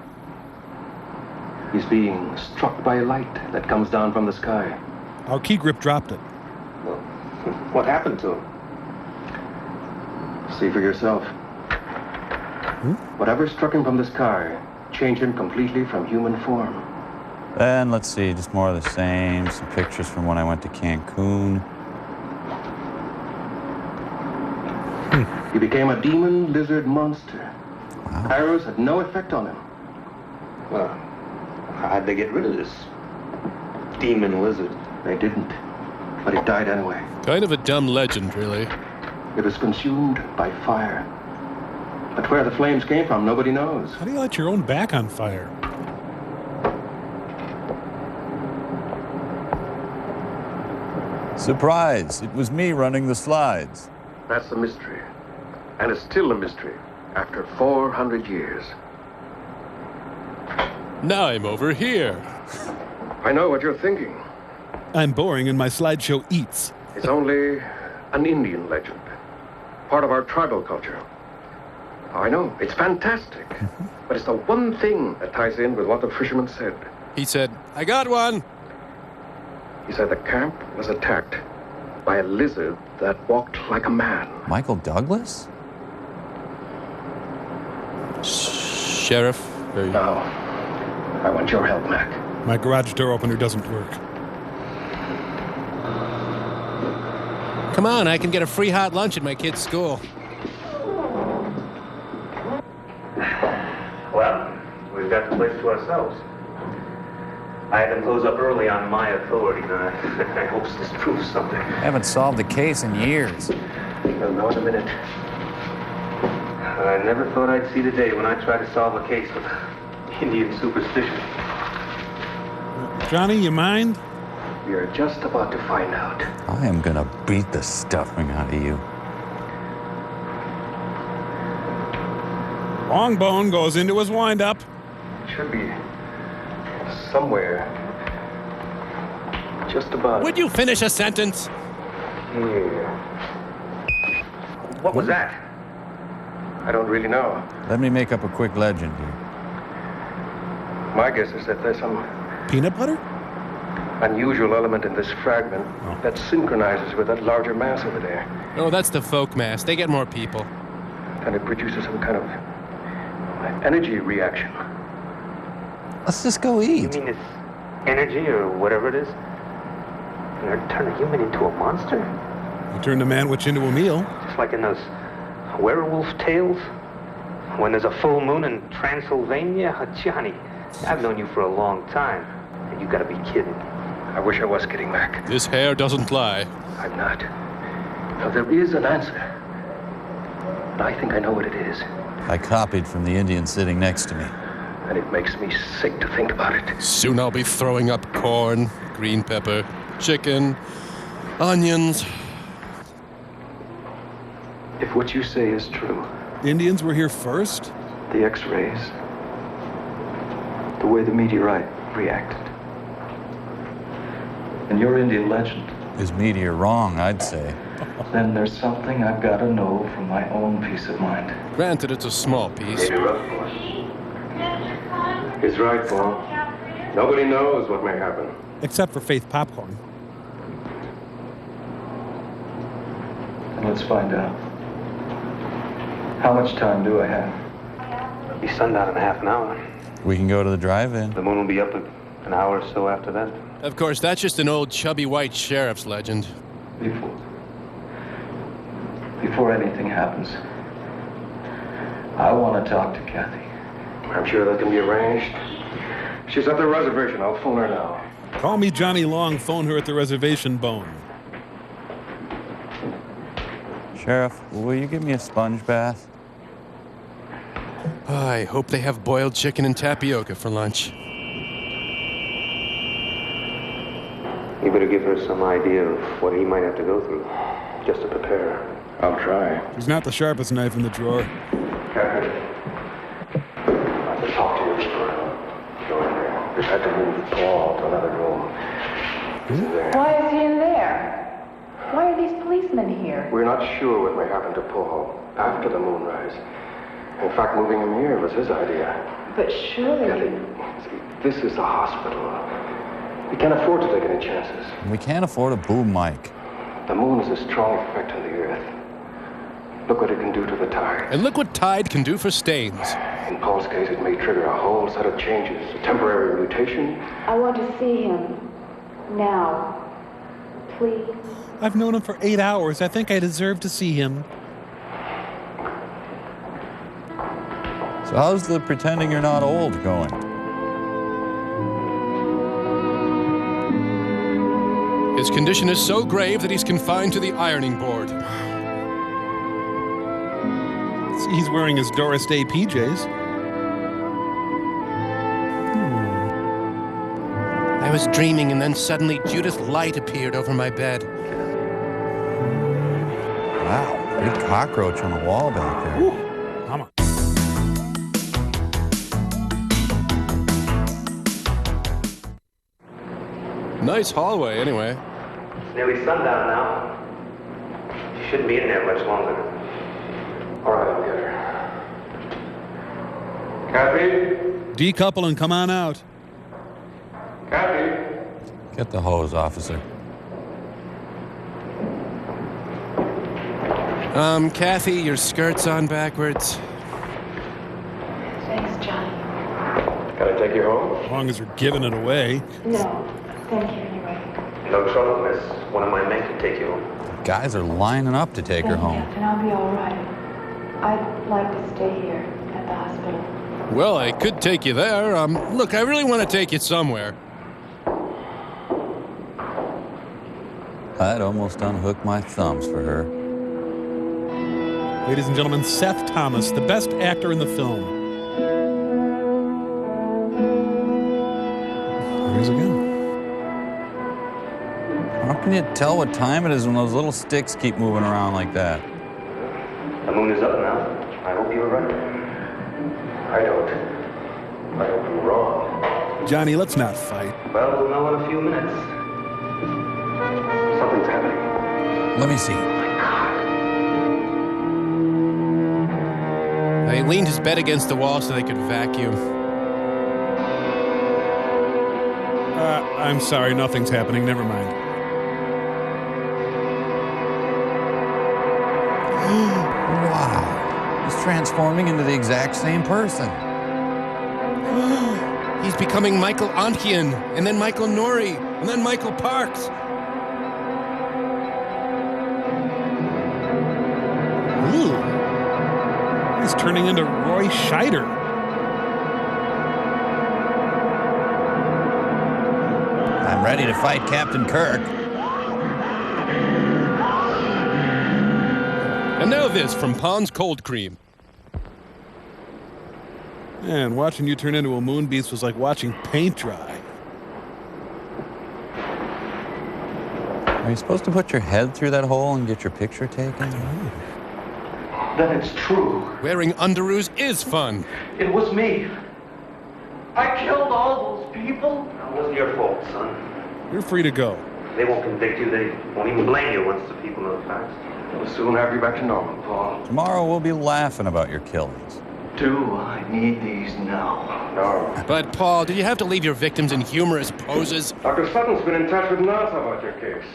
He's being struck by a light that comes down from the sky. Our key grip dropped it. Well, what happened to him? See for yourself. Whatever struck him from the sky changed him completely from human form. Then, let's see, just more of the same. Some pictures from when I went to Cancun. He became a demon lizard monster. Wow. Arrows had no effect on him. Well, how'd they get rid of this demon lizard? They didn't, but it died anyway. Kind of a dumb legend, really. It was consumed by fire. But where the flames came from, nobody knows. How do you light your own back on fire? Surprise! It was me running the slides. That's the mystery. And it's still a mystery after 400 years. Now I'm over here. I know what you're thinking. I'm boring and my slideshow eats. It's only an Indian legend. Part of our tribal culture. I know, it's fantastic. But it's the one thing that ties in with what the fisherman said. He said, I got one. He said the camp was attacked by a lizard that walked like a man. Michael Douglas? Sheriff? No. I want your help, Mac. My garage door opener doesn't work. Come on, I can get a free hot lunch at my kid's school. Well, we've got the place to ourselves. I had to close up early on my authority, and I hope this proves something. I haven't solved the case in years. You'll know in a minute. I never thought I'd see the day when I tried to solve a case with Indian superstition. Johnny, you mind? You're just about to find out. I am gonna beat the stuffing out of you. Longbone goes into his wind-up. Should be somewhere. Just about. Would you finish a sentence? Here. What was that? I don't really know. Let me make up a quick legend here. My guess is that there's some peanut butter? Unusual element in this fragment that synchronizes with that larger mass over there. Oh, that's the folk mass. They get more people. And it produces some kind of energy reaction. Let's just go eat. You mean it's energy or whatever it is? And they're turning a human into a monster? You turned a manwich into a meal. Just like in those werewolf tales? When there's a full moon in Transylvania? Johnny, I've known you for a long time. And you gotta be kidding. I wish I was kidding, Mac. This hair doesn't lie. I'm not. Now, there is an answer. But I think I know what it is. I copied from the Indian sitting next to me. And it makes me sick to think about it. Soon I'll be throwing up corn, green pepper, chicken, onions. If what you say is true. The Indians were here first? The X-rays. The way the meteorite reacted. And your Indian legend. Is meteor wrong, I'd say. Then there's something I've got to know for my own peace of mind. Granted, it's a small piece. He's right, Paul. Nobody knows what may happen. Except for Faith Popcorn. And let's find out. How much time do I have? It'll be sundown in half an hour. We can go to the drive-in. The moon will be up an hour or so after that. Of course, that's just an old chubby white sheriff's legend. Before anything happens, I want to talk to Kathy. I'm sure that can be arranged. She's at the reservation. I'll phone her now. Call me Johnny Long. Phone her at the reservation bone. Sheriff, will you give me a sponge bath? I hope they have boiled chicken and tapioca for lunch. You better give her some idea of what he might have to go through, just to prepare her. I'll try. He's not the sharpest knife in the drawer. Catherine, I have to talk to you before go in there. We've had to move Paul to another room. He's in there. Why is he in there? Why are these policemen here? We're not sure what may happen to Paul after the moonrise. In fact, moving him here was his idea. But surely... Kathy, see, this is a hospital. We can't afford to take any chances. We can't afford a boom mic. The moon is a strong effect on the earth. Look what it can do to the tide. And look what tide can do for stains. In Paul's case, it may trigger a whole set of changes. A temporary mutation. I want to see him. Now. Please. I've known him for 8 hours. I think I deserve to see him. So how's the pretending you're not old going? His condition is so grave that he's confined to the ironing board. See, he's wearing his Doris Day PJs. I was dreaming, and then suddenly Judith Light appeared over my bed. Wow, big cockroach on the wall back there. Come on. Nice hallway, anyway. It's nearly sundown now. She shouldn't be in there much longer. All right, I'll get her. Kathy? Decouple and come on out. Kathy? Get the hose, officer. Kathy, your skirt's on backwards. Thanks, Johnny. Can I take you home? As long as you're giving it away. No, thank you anyway. No trouble, miss. One of my men can take you home. Guys are lining up to take her home. Captain, I'll be all right. I'd like to stay here at the hospital. Well, I could take you there. Look, I really want to take you somewhere. I'd almost unhook my thumbs for her. Ladies and gentlemen, Seth Thomas, the best actor in the film. There he is again. How can you tell what time it is when those little sticks keep moving around like that? The moon is up now. I hope you were right. I hope you're wrong. Johnny, let's not fight. Well, we'll know in a few minutes. Something's happening. Let me see. He leaned his bed against the wall so they could vacuum. I'm sorry, nothing's happening. Never mind. Wow. He's transforming into the exact same person. He's becoming Michael Ontkian, and then Michael Nori, and then Michael Parks. Ooh. He's turning into Roy Scheider. I'm ready to fight Captain Kirk. And now this from Pond's Cold Cream. Man, watching you turn into a moon beast was like watching paint dry. Are you supposed to put your head through that hole and get your picture taken? Then it's true. Wearing underoos is fun. It was me. I killed all those people. It wasn't your fault, son. You're free to go. They won't convict you. They won't even blame you once the people know the facts. We'll soon have you back to normal, Paul. Tomorrow we'll be laughing about your killings. Do I need these now? No. But, Paul, did you have to leave your victims in humorous poses? Dr. Sutton's been in touch with NASA about your case.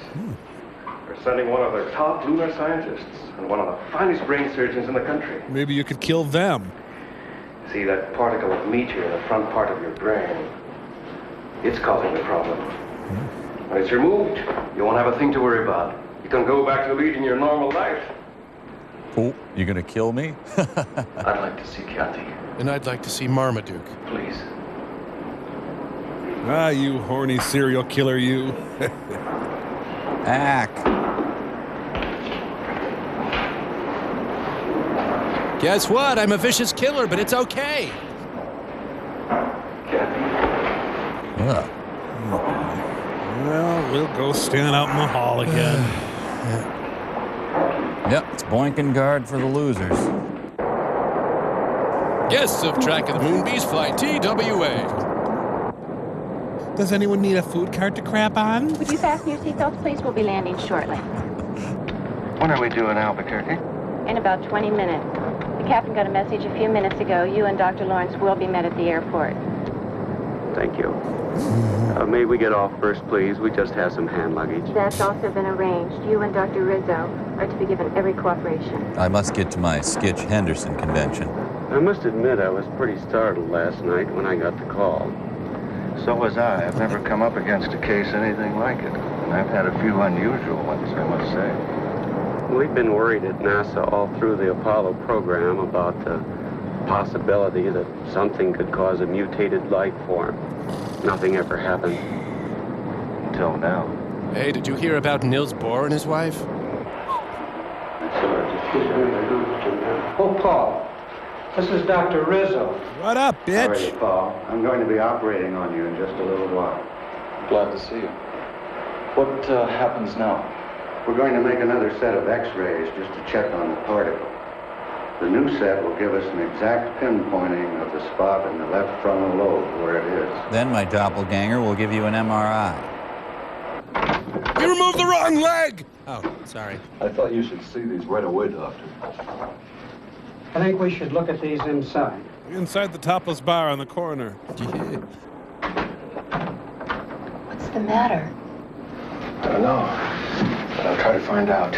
They're sending one of their top lunar scientists and one of the finest brain surgeons in the country. Maybe you could kill them. See that particle of meteor in the front part of your brain? It's causing the problem. When it's removed, you won't have a thing to worry about. You can go back to leading your normal life. Oh, you gonna kill me? I'd like to see Kathy. And I'd like to see Marmaduke. Please. Ah, you horny serial killer, you. Ack. Guess what? I'm a vicious killer, but it's okay. Ugh. Well, we'll go stand out in the hall again. Yep, it's boinking guard for the losers. Guests of Track of the Moonbees flight TWA. Does anyone need a food cart to crap on? Would you fasten your seatbelts, please? We'll be landing shortly. When are we due in Albuquerque? In about 20 minutes. The captain got a message a few minutes ago. You and Dr. Lawrence will be met at the airport. Thank you. May we get off first, please? We just have some hand luggage. That's also been arranged. You and Dr. Rizzo are to be given every cooperation. I must get to my Skitch Henderson convention. I must admit I was pretty startled last night when I got the call. So was I. I've never come up against a case anything like it. And I've had a few unusual ones, I must say. We've been worried at NASA all through the Apollo program about possibility that something could cause a mutated life form. Nothing ever happened. Until now. Hey, did you hear about Niels Bohr and his wife? Oh, Paul. This is Dr. Rizzo. What up, bitch? How are you, Paul? I'm going to be operating on you in just a little while. Glad to see you. What happens now? We're going to make another set of x-rays just to check on the particle. The new set will give us an exact pinpointing of the spot in the left frontal lobe where it is. Then my doppelganger will give you an MRI. You removed the wrong leg! Oh, sorry. I thought you should see these right away, Doctor. I think we should look at these inside. Inside the topless bar on the corner. What's the matter? I don't know, but I'll try to find out.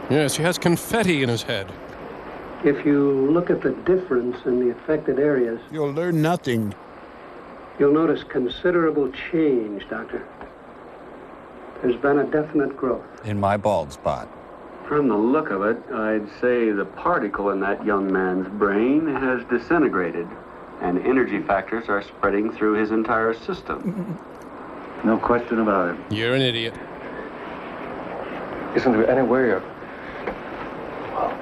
Yes, he has confetti in his head. If you look at the difference in the affected areas, You'll learn nothing. you'll notice considerable change, Doctor. There's been a definite growth. In my bald spot. From the look of it, I'd say the particle in that young man's brain has disintegrated, and energy factors are spreading through his entire system. No question about it. You're an idiot. Isn't there any way of, well,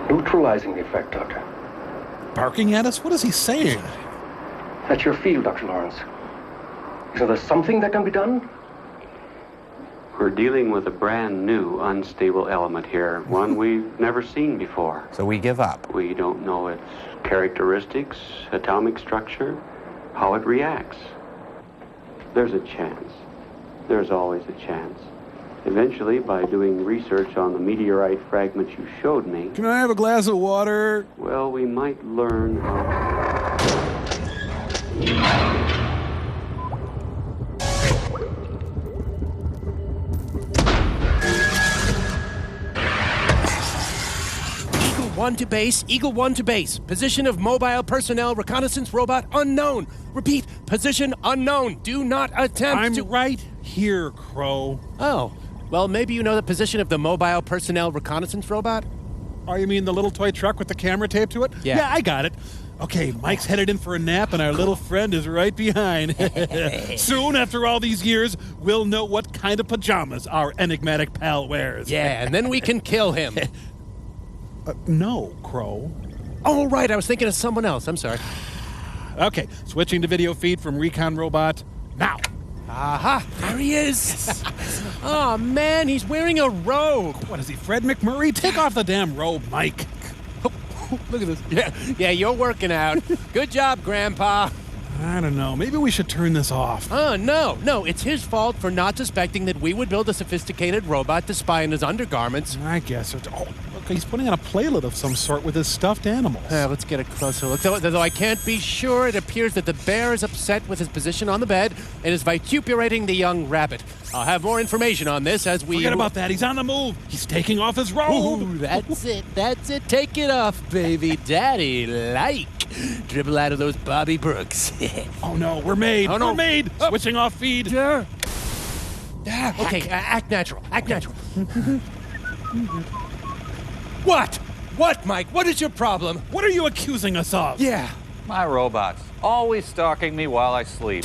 neutralizing the effect, Doctor? Barking at us? What is he saying? That's your field, Dr. Lawrence. Isn't there something that can be done? We're dealing with a brand new unstable element here, one we've never seen before. So we give up. We don't know its characteristics, atomic structure, how it reacts. There's a chance. There's always a chance. Eventually, by doing research on the meteorite fragments you showed me... Can I have a glass of water? Well, we might learn Eagle 1 to base. Position of mobile personnel reconnaissance robot unknown. Repeat, position unknown. Do not attempt I'm right here, Crow. Oh, well, maybe you know the position of the mobile personnel reconnaissance robot? Oh, you mean the little toy truck with the camera taped to it? Yeah, I got it. Okay, Mike's headed in for a nap, and our little friend is right behind. Soon, after all these years, we'll know what kind of pajamas our enigmatic pal wears. Yeah, and then we can kill him. No, Crow. Oh, right, I was thinking of someone else. I'm sorry. Okay, switching to video feed from Recon Robot now. Aha, there he is. Oh, man, he's wearing a robe. What is he, Fred McMurray? Take off the damn robe, Mike. Look at this. Yeah, you're working out. Good job, Grandpa. I don't know. Maybe we should turn this off. Oh, no. It's his fault for not suspecting that we would build a sophisticated robot to spy in his undergarments. I guess. Oh, look, he's putting on a playlet of some sort with his stuffed animals. Let's get a closer look. Though I can't be sure, it appears that the bear is upset with his position on the bed and is vituperating the young rabbit. I'll have more information on this as we... Forget about that. He's on the move. He's taking off his robe. Ooh, that's it. Take it off, baby. Daddy like. Dribble out of those Bobby Brooks. Oh, no. We're made. Oh, no. We're made. Oh. Switching off feed. Yeah. Okay, act natural. What? What, Mike? What is your problem? What are you accusing us of? Yeah. My robot's always stalking me while I sleep.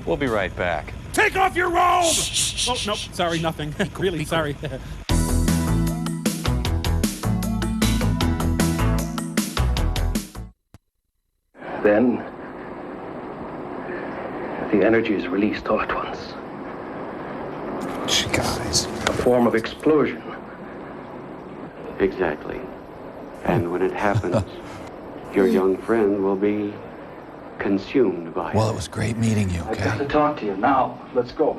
We'll be right back. Take off your robe! Oh, no. Sorry, nothing. Really, sorry. Then, the energy is released all at once. Guys. A form of explosion. Exactly. And when it happens, your young friend will be consumed by Well, it. it was great meeting you, I've got okay? to talk to you now. Let's go.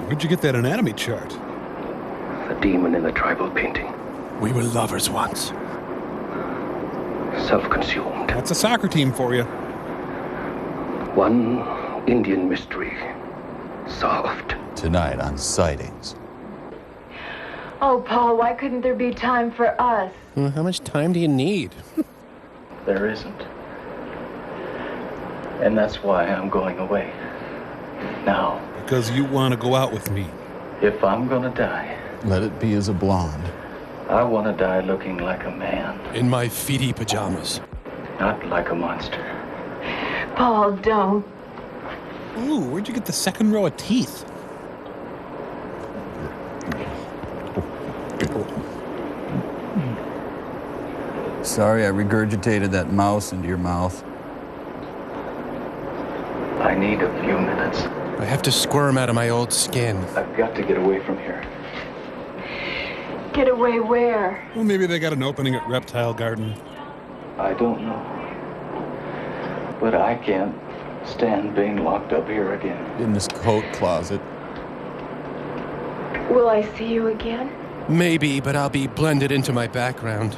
Where'd you get that anatomy chart? The demon in the tribal painting. We were lovers once. Self-consumed. That's a soccer team for you. One Indian mystery solved. Tonight on Sightings. Oh, Paul, why couldn't there be time for us? Well, how much time do you need? There isn't. And that's why I'm going away. Now, Because you want to go out with me. if I'm gonna die, Let it be as a blonde. I want to die looking like a man, In my feety pajamas. not like a monster. Paul, don't. Ooh, where'd you get the second row of teeth? Sorry, I regurgitated that mouse into your mouth. I need a few minutes. I have to squirm out of my old skin. I've got to get away from here. Get away where? Well, maybe they got an opening at Reptile Garden. I don't know. But I can't stand being locked up here again. In this coat closet. Will I see you again? Maybe, but I'll be blended into my background.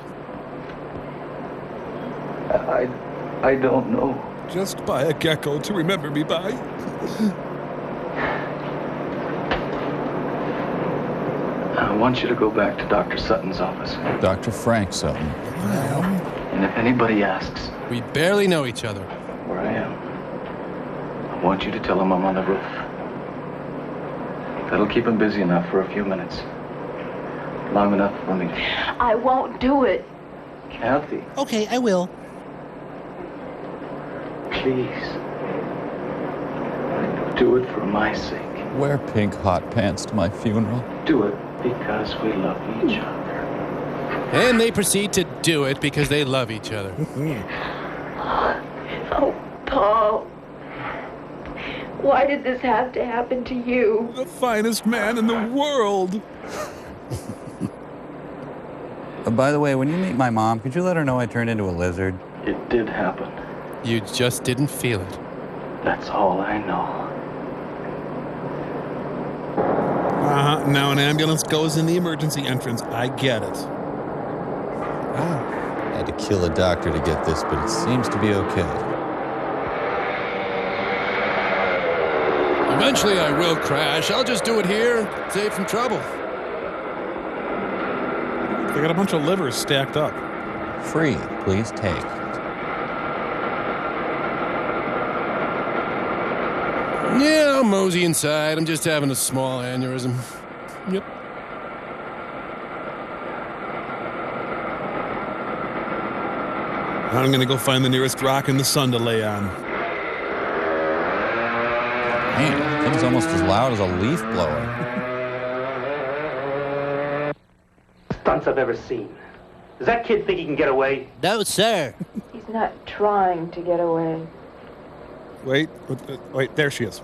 I don't know. Just buy a gecko to remember me by. I want you to go back to Dr. Sutton's office. Dr. Frank Sutton. And if anybody asks We barely know each other. where I am, I want you to tell them I'm on the roof. That'll keep him busy enough for a few minutes. Long enough for me. I won't do it. Kathy, Okay, I will. please. Do it for my sake. Wear pink hot pants to my funeral. Do it because we love each other. And they proceed to do it because they love each other. Oh, Paul. Why did this have to happen to you? The finest man in the world. By the way, when you meet my mom, could you let her know I turned into a lizard? It did happen. You just didn't feel it. That's all I know. Now an ambulance goes in the emergency entrance. I get it. I had to kill a doctor to get this, but it seems to be okay. Eventually I will crash. I'll just do it here, save some trouble. They got a bunch of livers stacked up. Free, please take. Yeah, I'll mosey inside. I'm just having a small aneurysm. Yep. I'm gonna go find the nearest rock in the sun to lay on. Man, thing's almost as loud as a leaf blower. Stunts I've ever seen. Does that kid think he can get away? No, sir. He's not trying to get away. Wait, there she is.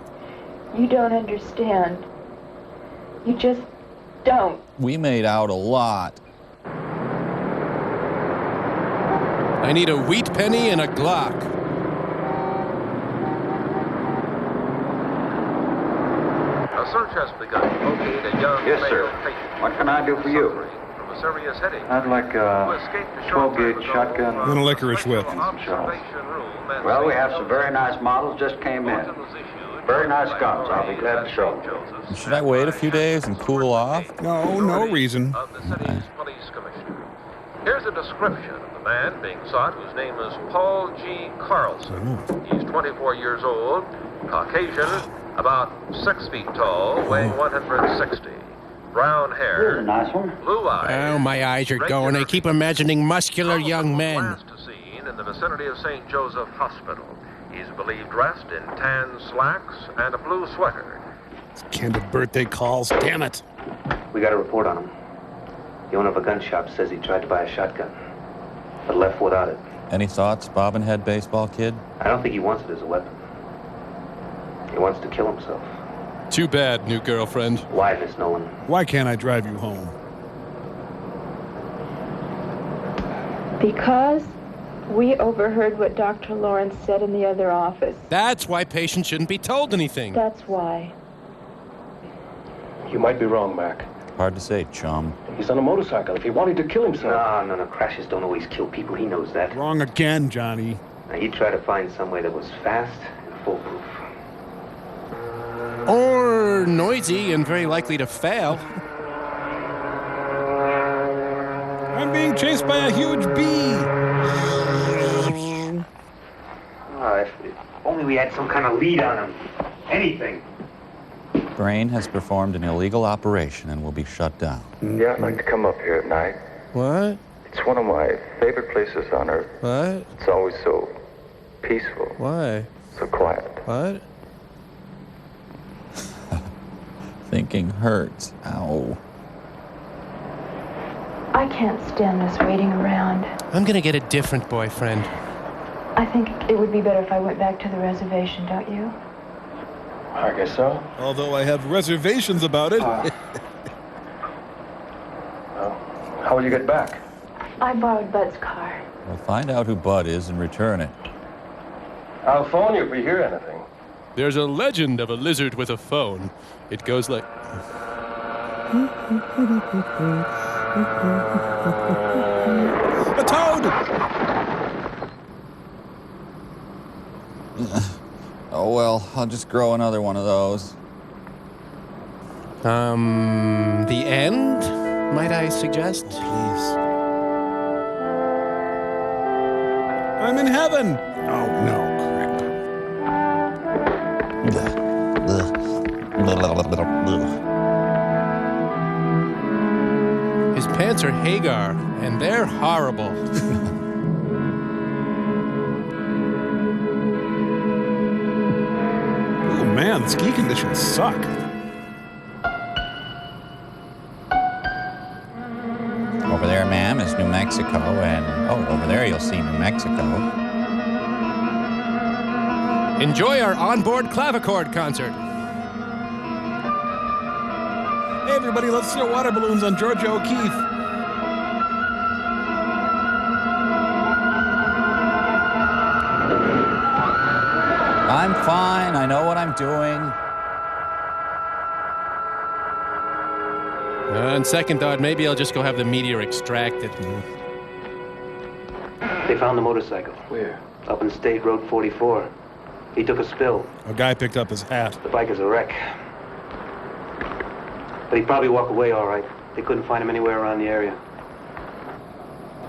You don't understand. You just don't. We made out a lot. I need a wheat penny and a Glock. A search has begun to locate a young Yes, male sir. patient What can I do for you? from a serious headache. I'd like a 12-gauge shotgun. And a licorice whip. Well, we have some very nice models just came in. Very nice guns. I'll be glad to show them. Should I wait a few days and cool off? No reason. Of the city's police commissioner. Here's a description of the man being sought, whose name is Paul G. Carlson. He's 24 years old, Caucasian, about 6 feet tall, weighing 160. Brown hair, Nice one. blue eyes. Oh, my eyes are going. I keep imagining muscular young men. Last seen in the vicinity of St. Joseph Hospital. He's believed dressed in tan slacks and a blue sweater. Candid birthday calls. Damn it. We got a report on him. The owner of a gun shop says he tried to buy a shotgun, but left without it. Any thoughts, bobbin head baseball kid? I don't think he wants it as a weapon. He wants to kill himself. Too bad, new girlfriend. Why, Miss Nolan? Why can't I drive you home? Because we overheard what Dr. Lawrence said in the other office. That's why patients shouldn't be told anything. That's why. You might be wrong, Mac. Hard to say, chum. He's on a motorcycle. If he wanted to kill himself... No. Crashes don't always kill people. He knows that. Wrong again, Johnny. Now, he'd try to find some way that was fast and foolproof. Or noisy and very likely to fail. I'm being chased by a huge bee. If only we had some kind of lead on him. Anything. Brain has performed an illegal operation and will be shut down. Yeah, I'd like to come up here at night. What? It's one of my favorite places on Earth. What? It's always so peaceful. Why? So quiet. What? Thinking hurts. Ow. I can't stand this waiting around. I'm gonna get a different boyfriend. I think it would be better if I went back to the reservation, don't you? I guess so. Although I have reservations about it. Well, how will you get back? I borrowed Bud's car. We'll find out who Bud is and return it. I'll phone you if we hear anything. There's a legend of a lizard with a phone. It goes like... A toad! Oh, well, I'll just grow another one of those. The end, might I suggest? Please. I'm in heaven! Oh, no, His pants are Hagar, and they're horrible. Oh, man, the ski conditions suck. Over there, ma'am, is New Mexico, and over there you'll see New Mexico. Enjoy our onboard clavichord concert. Hey, everybody, let's throw water balloons on Georgia O'Keeffe. I'm fine. I know what I'm doing. On second thought, maybe I'll just go have the meteor extracted. They found the motorcycle. Where? Up in State Road 44. He took a spill. A guy picked up his hat. The bike is a wreck. But he'd probably walk away all right. They couldn't find him anywhere around the area.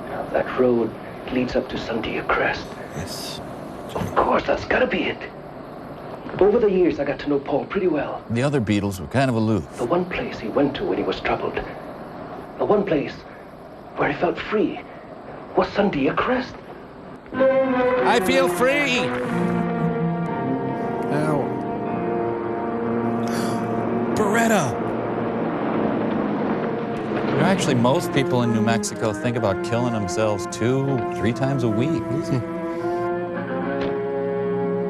Now, that road leads up to Sandia Crest. Yes. Of course, that's gotta be it. Over the years, I got to know Paul pretty well. The other Beatles were kind of aloof. The one place he went to when he was troubled, the one place where he felt free, was Sandia Crest. I feel free! Ow. Beretta! You know, actually, most people in New Mexico think about killing themselves 2-3 times a week.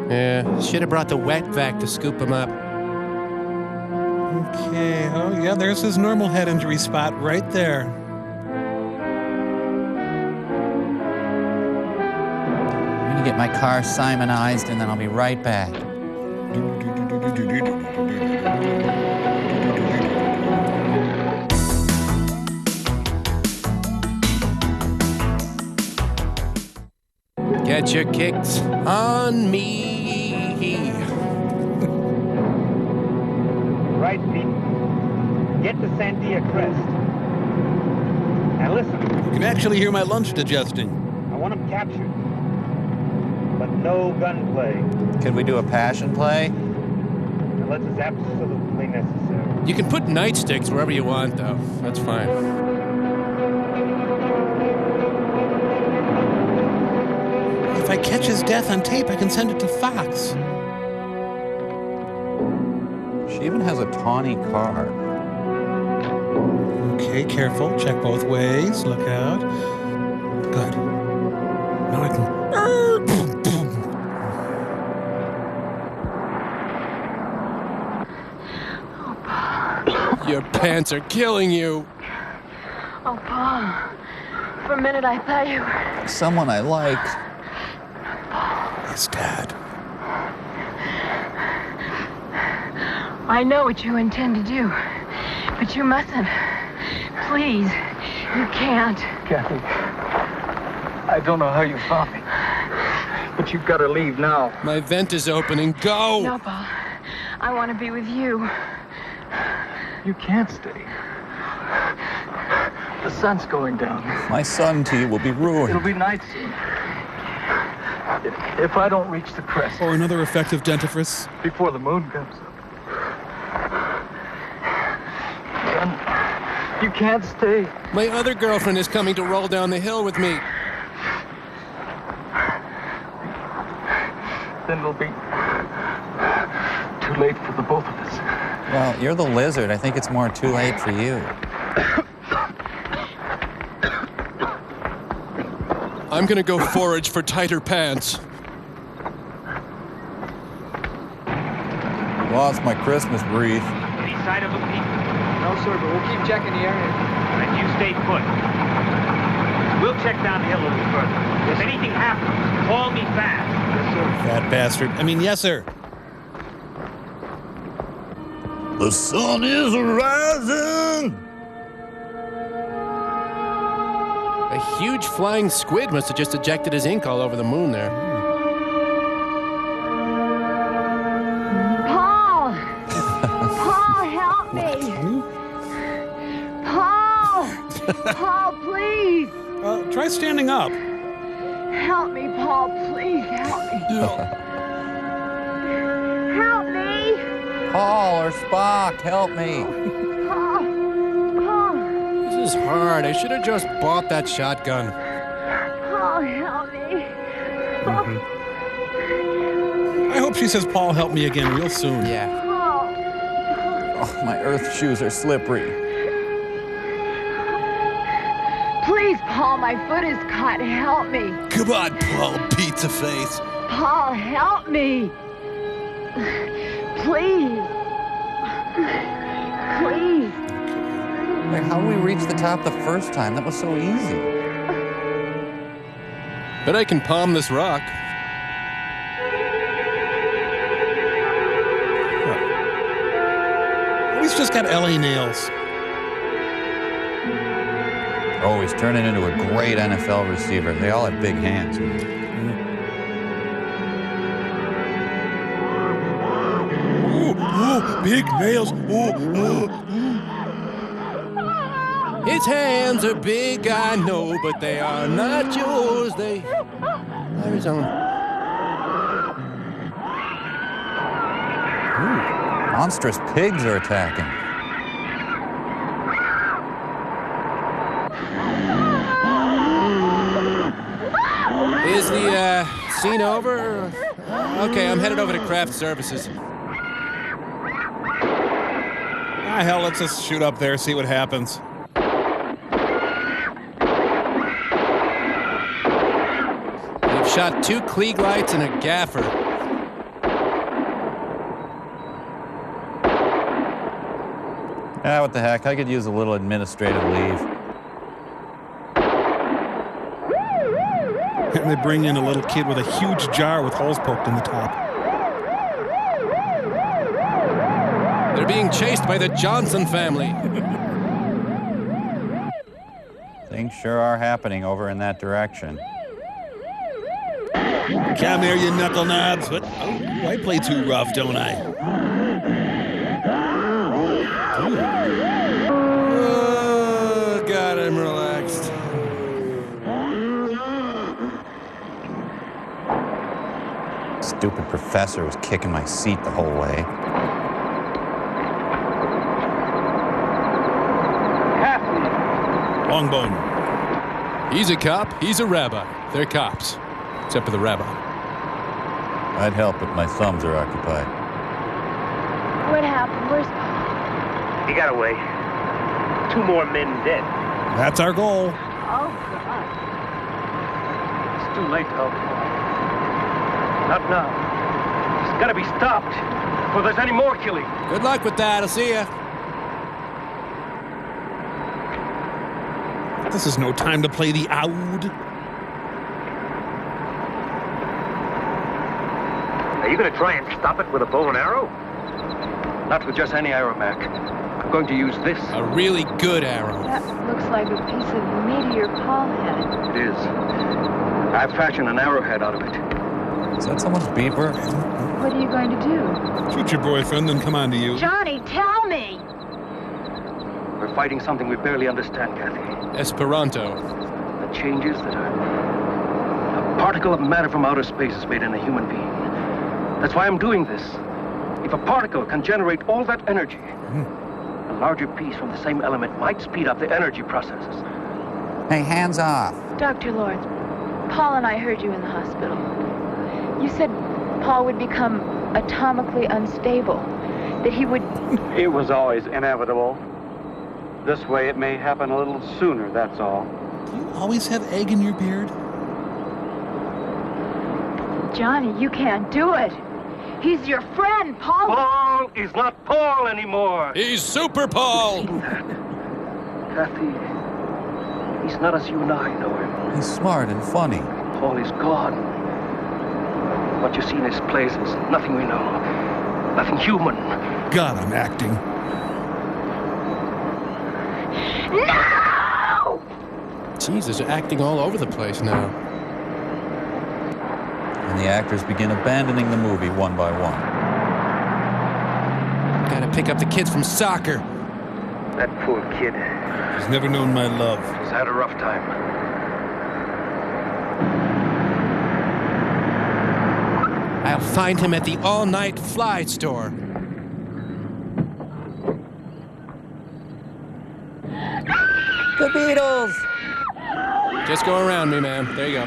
Yeah, should have brought the wet vac to scoop him up. Okay, oh yeah, there's his normal head injury spot right there. I'm gonna get my car Simonized and then I'll be right back. Get your kicks on me. Right, Pete. Get to Sandia Crest. Now listen. You can actually hear my lunch digesting. I want him captured. But no gunplay. Could we do a passion play? Unless it's absolutely necessary. You can put nightsticks wherever you want, though. That's fine. If I catch his death on tape, I can send it to Fox. She even has a tawny car. Okay, careful. Check both ways. Look out. Good. Now I can... Your pants are killing you. Oh, Paul. For a minute, I thought you were... Someone I like. His dad. I know what you intend to do, but you mustn't. Please, you can't. Kathy, I don't know how you found me, but you've got to leave now. My vent is opening. Go! No, Paul. I want to be with you. You can't stay. The sun's going down. My son to you will be ruined. It'll be night soon. If I don't reach the crest. Or another effective dentifrice. Before the moon comes up. You can't stay. My other girlfriend is coming to roll down the hill with me. Then it'll be too late for the both of us. Well, you're the lizard. I think it's more too late for you. I'm gonna go forage for tighter pants. Lost my Christmas wreath. Any sight of them, Pete? No, sir, but we'll keep checking the area. And you stay put. We'll check down the hill a little further. If anything happens, call me fast. Yes, sir. Fat bastard. I mean, yes, sir. The sun is rising. A huge flying squid must have just ejected his ink all over the moon there. Paul! Paul, help me! Paul! Paul, please! Try standing up. Help me, Paul, please help me. Help me! Paul or Spock, help me. Paul! Paul! This is hard. I should have just bought that shotgun. Paul, help me! I hope she says, Paul, help me again real soon. Yeah. Paul! Oh, my earth shoes are slippery. Please, Paul, my foot is caught. Help me. Come on, Paul, pizza face. Paul, help me. Please. Please. Like, how did we reach the top the first time? That was so easy. Bet I can palm this rock. Oh, he's just got LA nails. Oh, he's turning into a great NFL receiver. They all have big hands. Oh, big nails. His hands are big, I know, but they are not yours. They are his own. Monstrous pigs are attacking. Is the scene over? Okay, I'm headed over to craft services. Ah, hell, let's just shoot up there, see what happens. We've shot 2 Klieg lights and a gaffer. Ah, what the heck? I could use a little administrative leave. And they bring in a little kid with a huge jar with holes poked in the top. They're being chased by the Johnson family. Things sure are happening over in that direction. Come here, you knuckle knobs. But oh, I play too rough, don't I? Oh, God, I'm relaxed. Stupid professor was kicking my seat the whole way. Longbone. He's a cop, he's a rabbi. They're cops. Except for the rabbi. I'd help, but my thumbs are occupied. What happened? Where's Paul? He got away. 2 more men dead. That's our goal. Oh, God. It's too late to help Paul. Not now. It's got to be stopped before there's any more killing. Good luck with that. I'll see ya. This is no time to play the oud. Are you going to try and stop it with a bow and arrow? Not with just any arrow, Mac. I'm going to use this. A really good arrow. That looks like a piece of meteor Paul had. It is. I've fashioned an arrowhead out of it. Is that someone's beeper? What are you going to do? Shoot your boyfriend, then come on to you. Johnny, tell me! We're fighting something we barely understand, Kathy. Esperanto. The changes that a particle of matter from outer space has made in a human being. That's why I'm doing this. If a particle can generate all that energy, and larger piece from the same element might speed up the energy processes. Hey, hands off. Dr. Lawrence, Paul and I heard you in the hospital. You said Paul would become atomically unstable, that he would... It was always inevitable. This way it may happen a little sooner, that's all. Do you always have egg in your beard? Johnny, you can't do it. He's your friend, Paul. Paul is not Paul anymore. He's Super Paul. Kathy, he's not as you and I know him. He's smart and funny. Paul is gone. What you see in his place is nothing we know. Nothing human. God, I'm acting. No! Jesus, they're acting all over the place now. And the actors begin abandoning the movie one by one. Gotta pick up the kids from soccer. That poor kid. He's never known my love. He's had a rough time. I'll find him at the all-night fly store. The Beatles! Just go around me, man. There you go.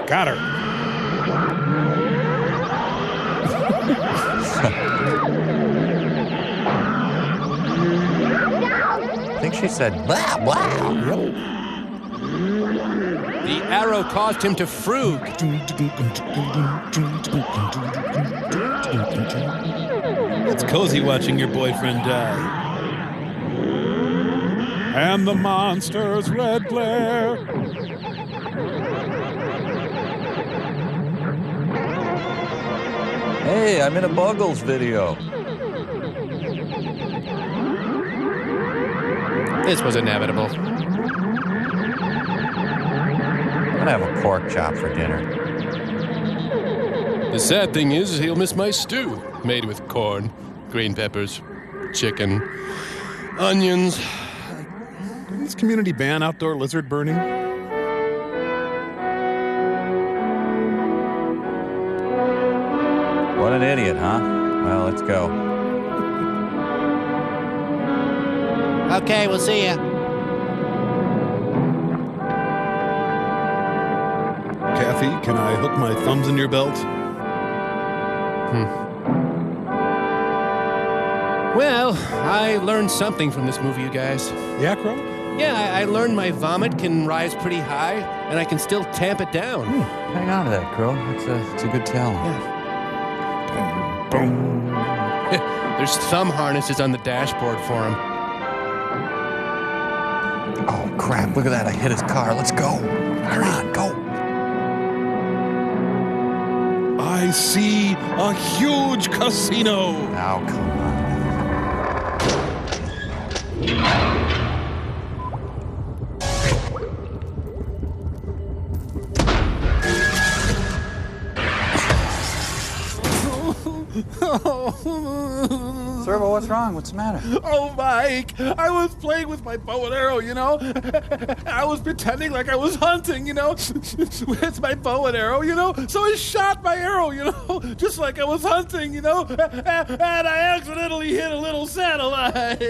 Got her. I think she said, blah, blah. The arrow caused him to frug. It's cozy watching your boyfriend die. And the monster's red glare. Hey, I'm in a Buggles video. This was inevitable. I'm gonna have a pork chop for dinner. The sad thing is, he'll miss my stew, made with corn, green peppers, chicken, onions. Didn't this community ban outdoor lizard burning? What an idiot, huh? Well, let's go. Okay, we'll see ya. Kathy, can I hook my thumbs in your belt? Well, I learned something from this movie, you guys. Yeah, Crow? Yeah, I learned my vomit can rise pretty high, and I can still tamp it down. Hang on to that, Crow. It's a good talent. Yeah. There's thumb harnesses on the dashboard for him. Oh, crap. Look at that. I hit his car. Let's go. Come on, go. I see a huge casino. Now, come on. Servo, what's wrong? What's the matter? Oh, Mike, I was playing with my bow and arrow, you know? I was pretending like I was hunting, you know? With my bow and arrow, you know? So I shot my arrow, you know? Just like I was hunting, you know? And I accidentally hit a little satellite.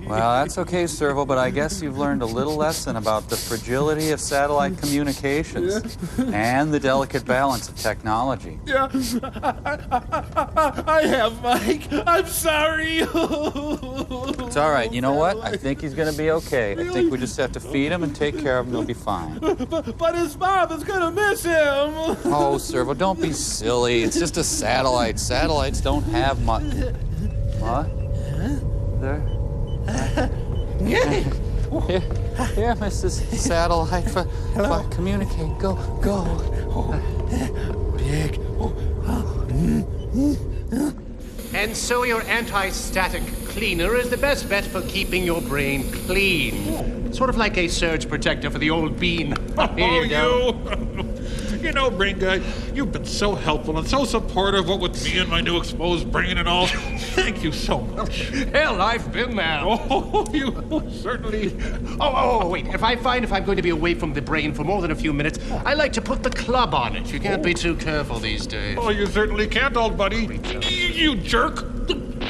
Well, that's okay, Servo, but I guess you've learned a little lesson about the fragility of satellite communications and the delicate balance of technology. Yeah, I have, Mike. I'm sorry. It's all right. You know what? I think he's going to be okay. I think we just have to feed him and take care of him. He'll be fine. But his mom is going to miss him. Oh, Servo, don't be silly. It's just a satellite. Satellites don't have much. What? There? Here, Mrs. Satellite, for communicate. Go. Big. And so your anti-static cleaner is the best bet for keeping your brain clean. Sort of like a surge protector for the old bean. Here you go. You know, brain guy, you've been so helpful and so supportive, what with me and my new exposed brain and all. Thank you so much. Hell, I've been there. Oh, you certainly... Wait. If I'm going to be away from the brain for more than a few minutes, I like to put the club on it. You can't be too careful these days. Oh, you certainly can't, old buddy. You jerk.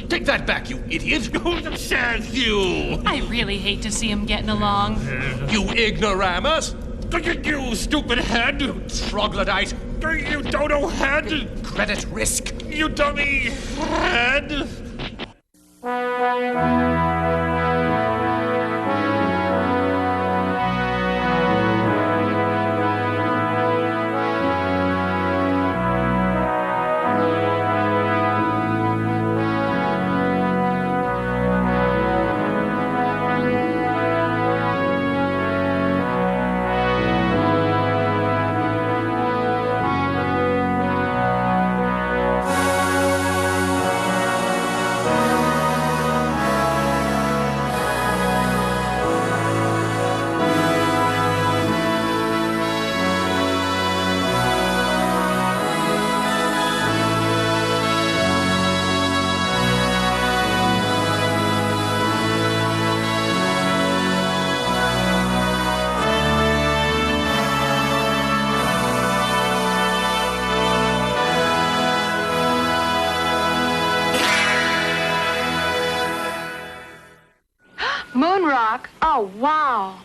Take that back, you idiot. Says you. I really hate to see him getting along. You ignoramus. You stupid head. Troglodyte. You dodo head. Credit risk. You dummy head. Moon rock? Oh, wow.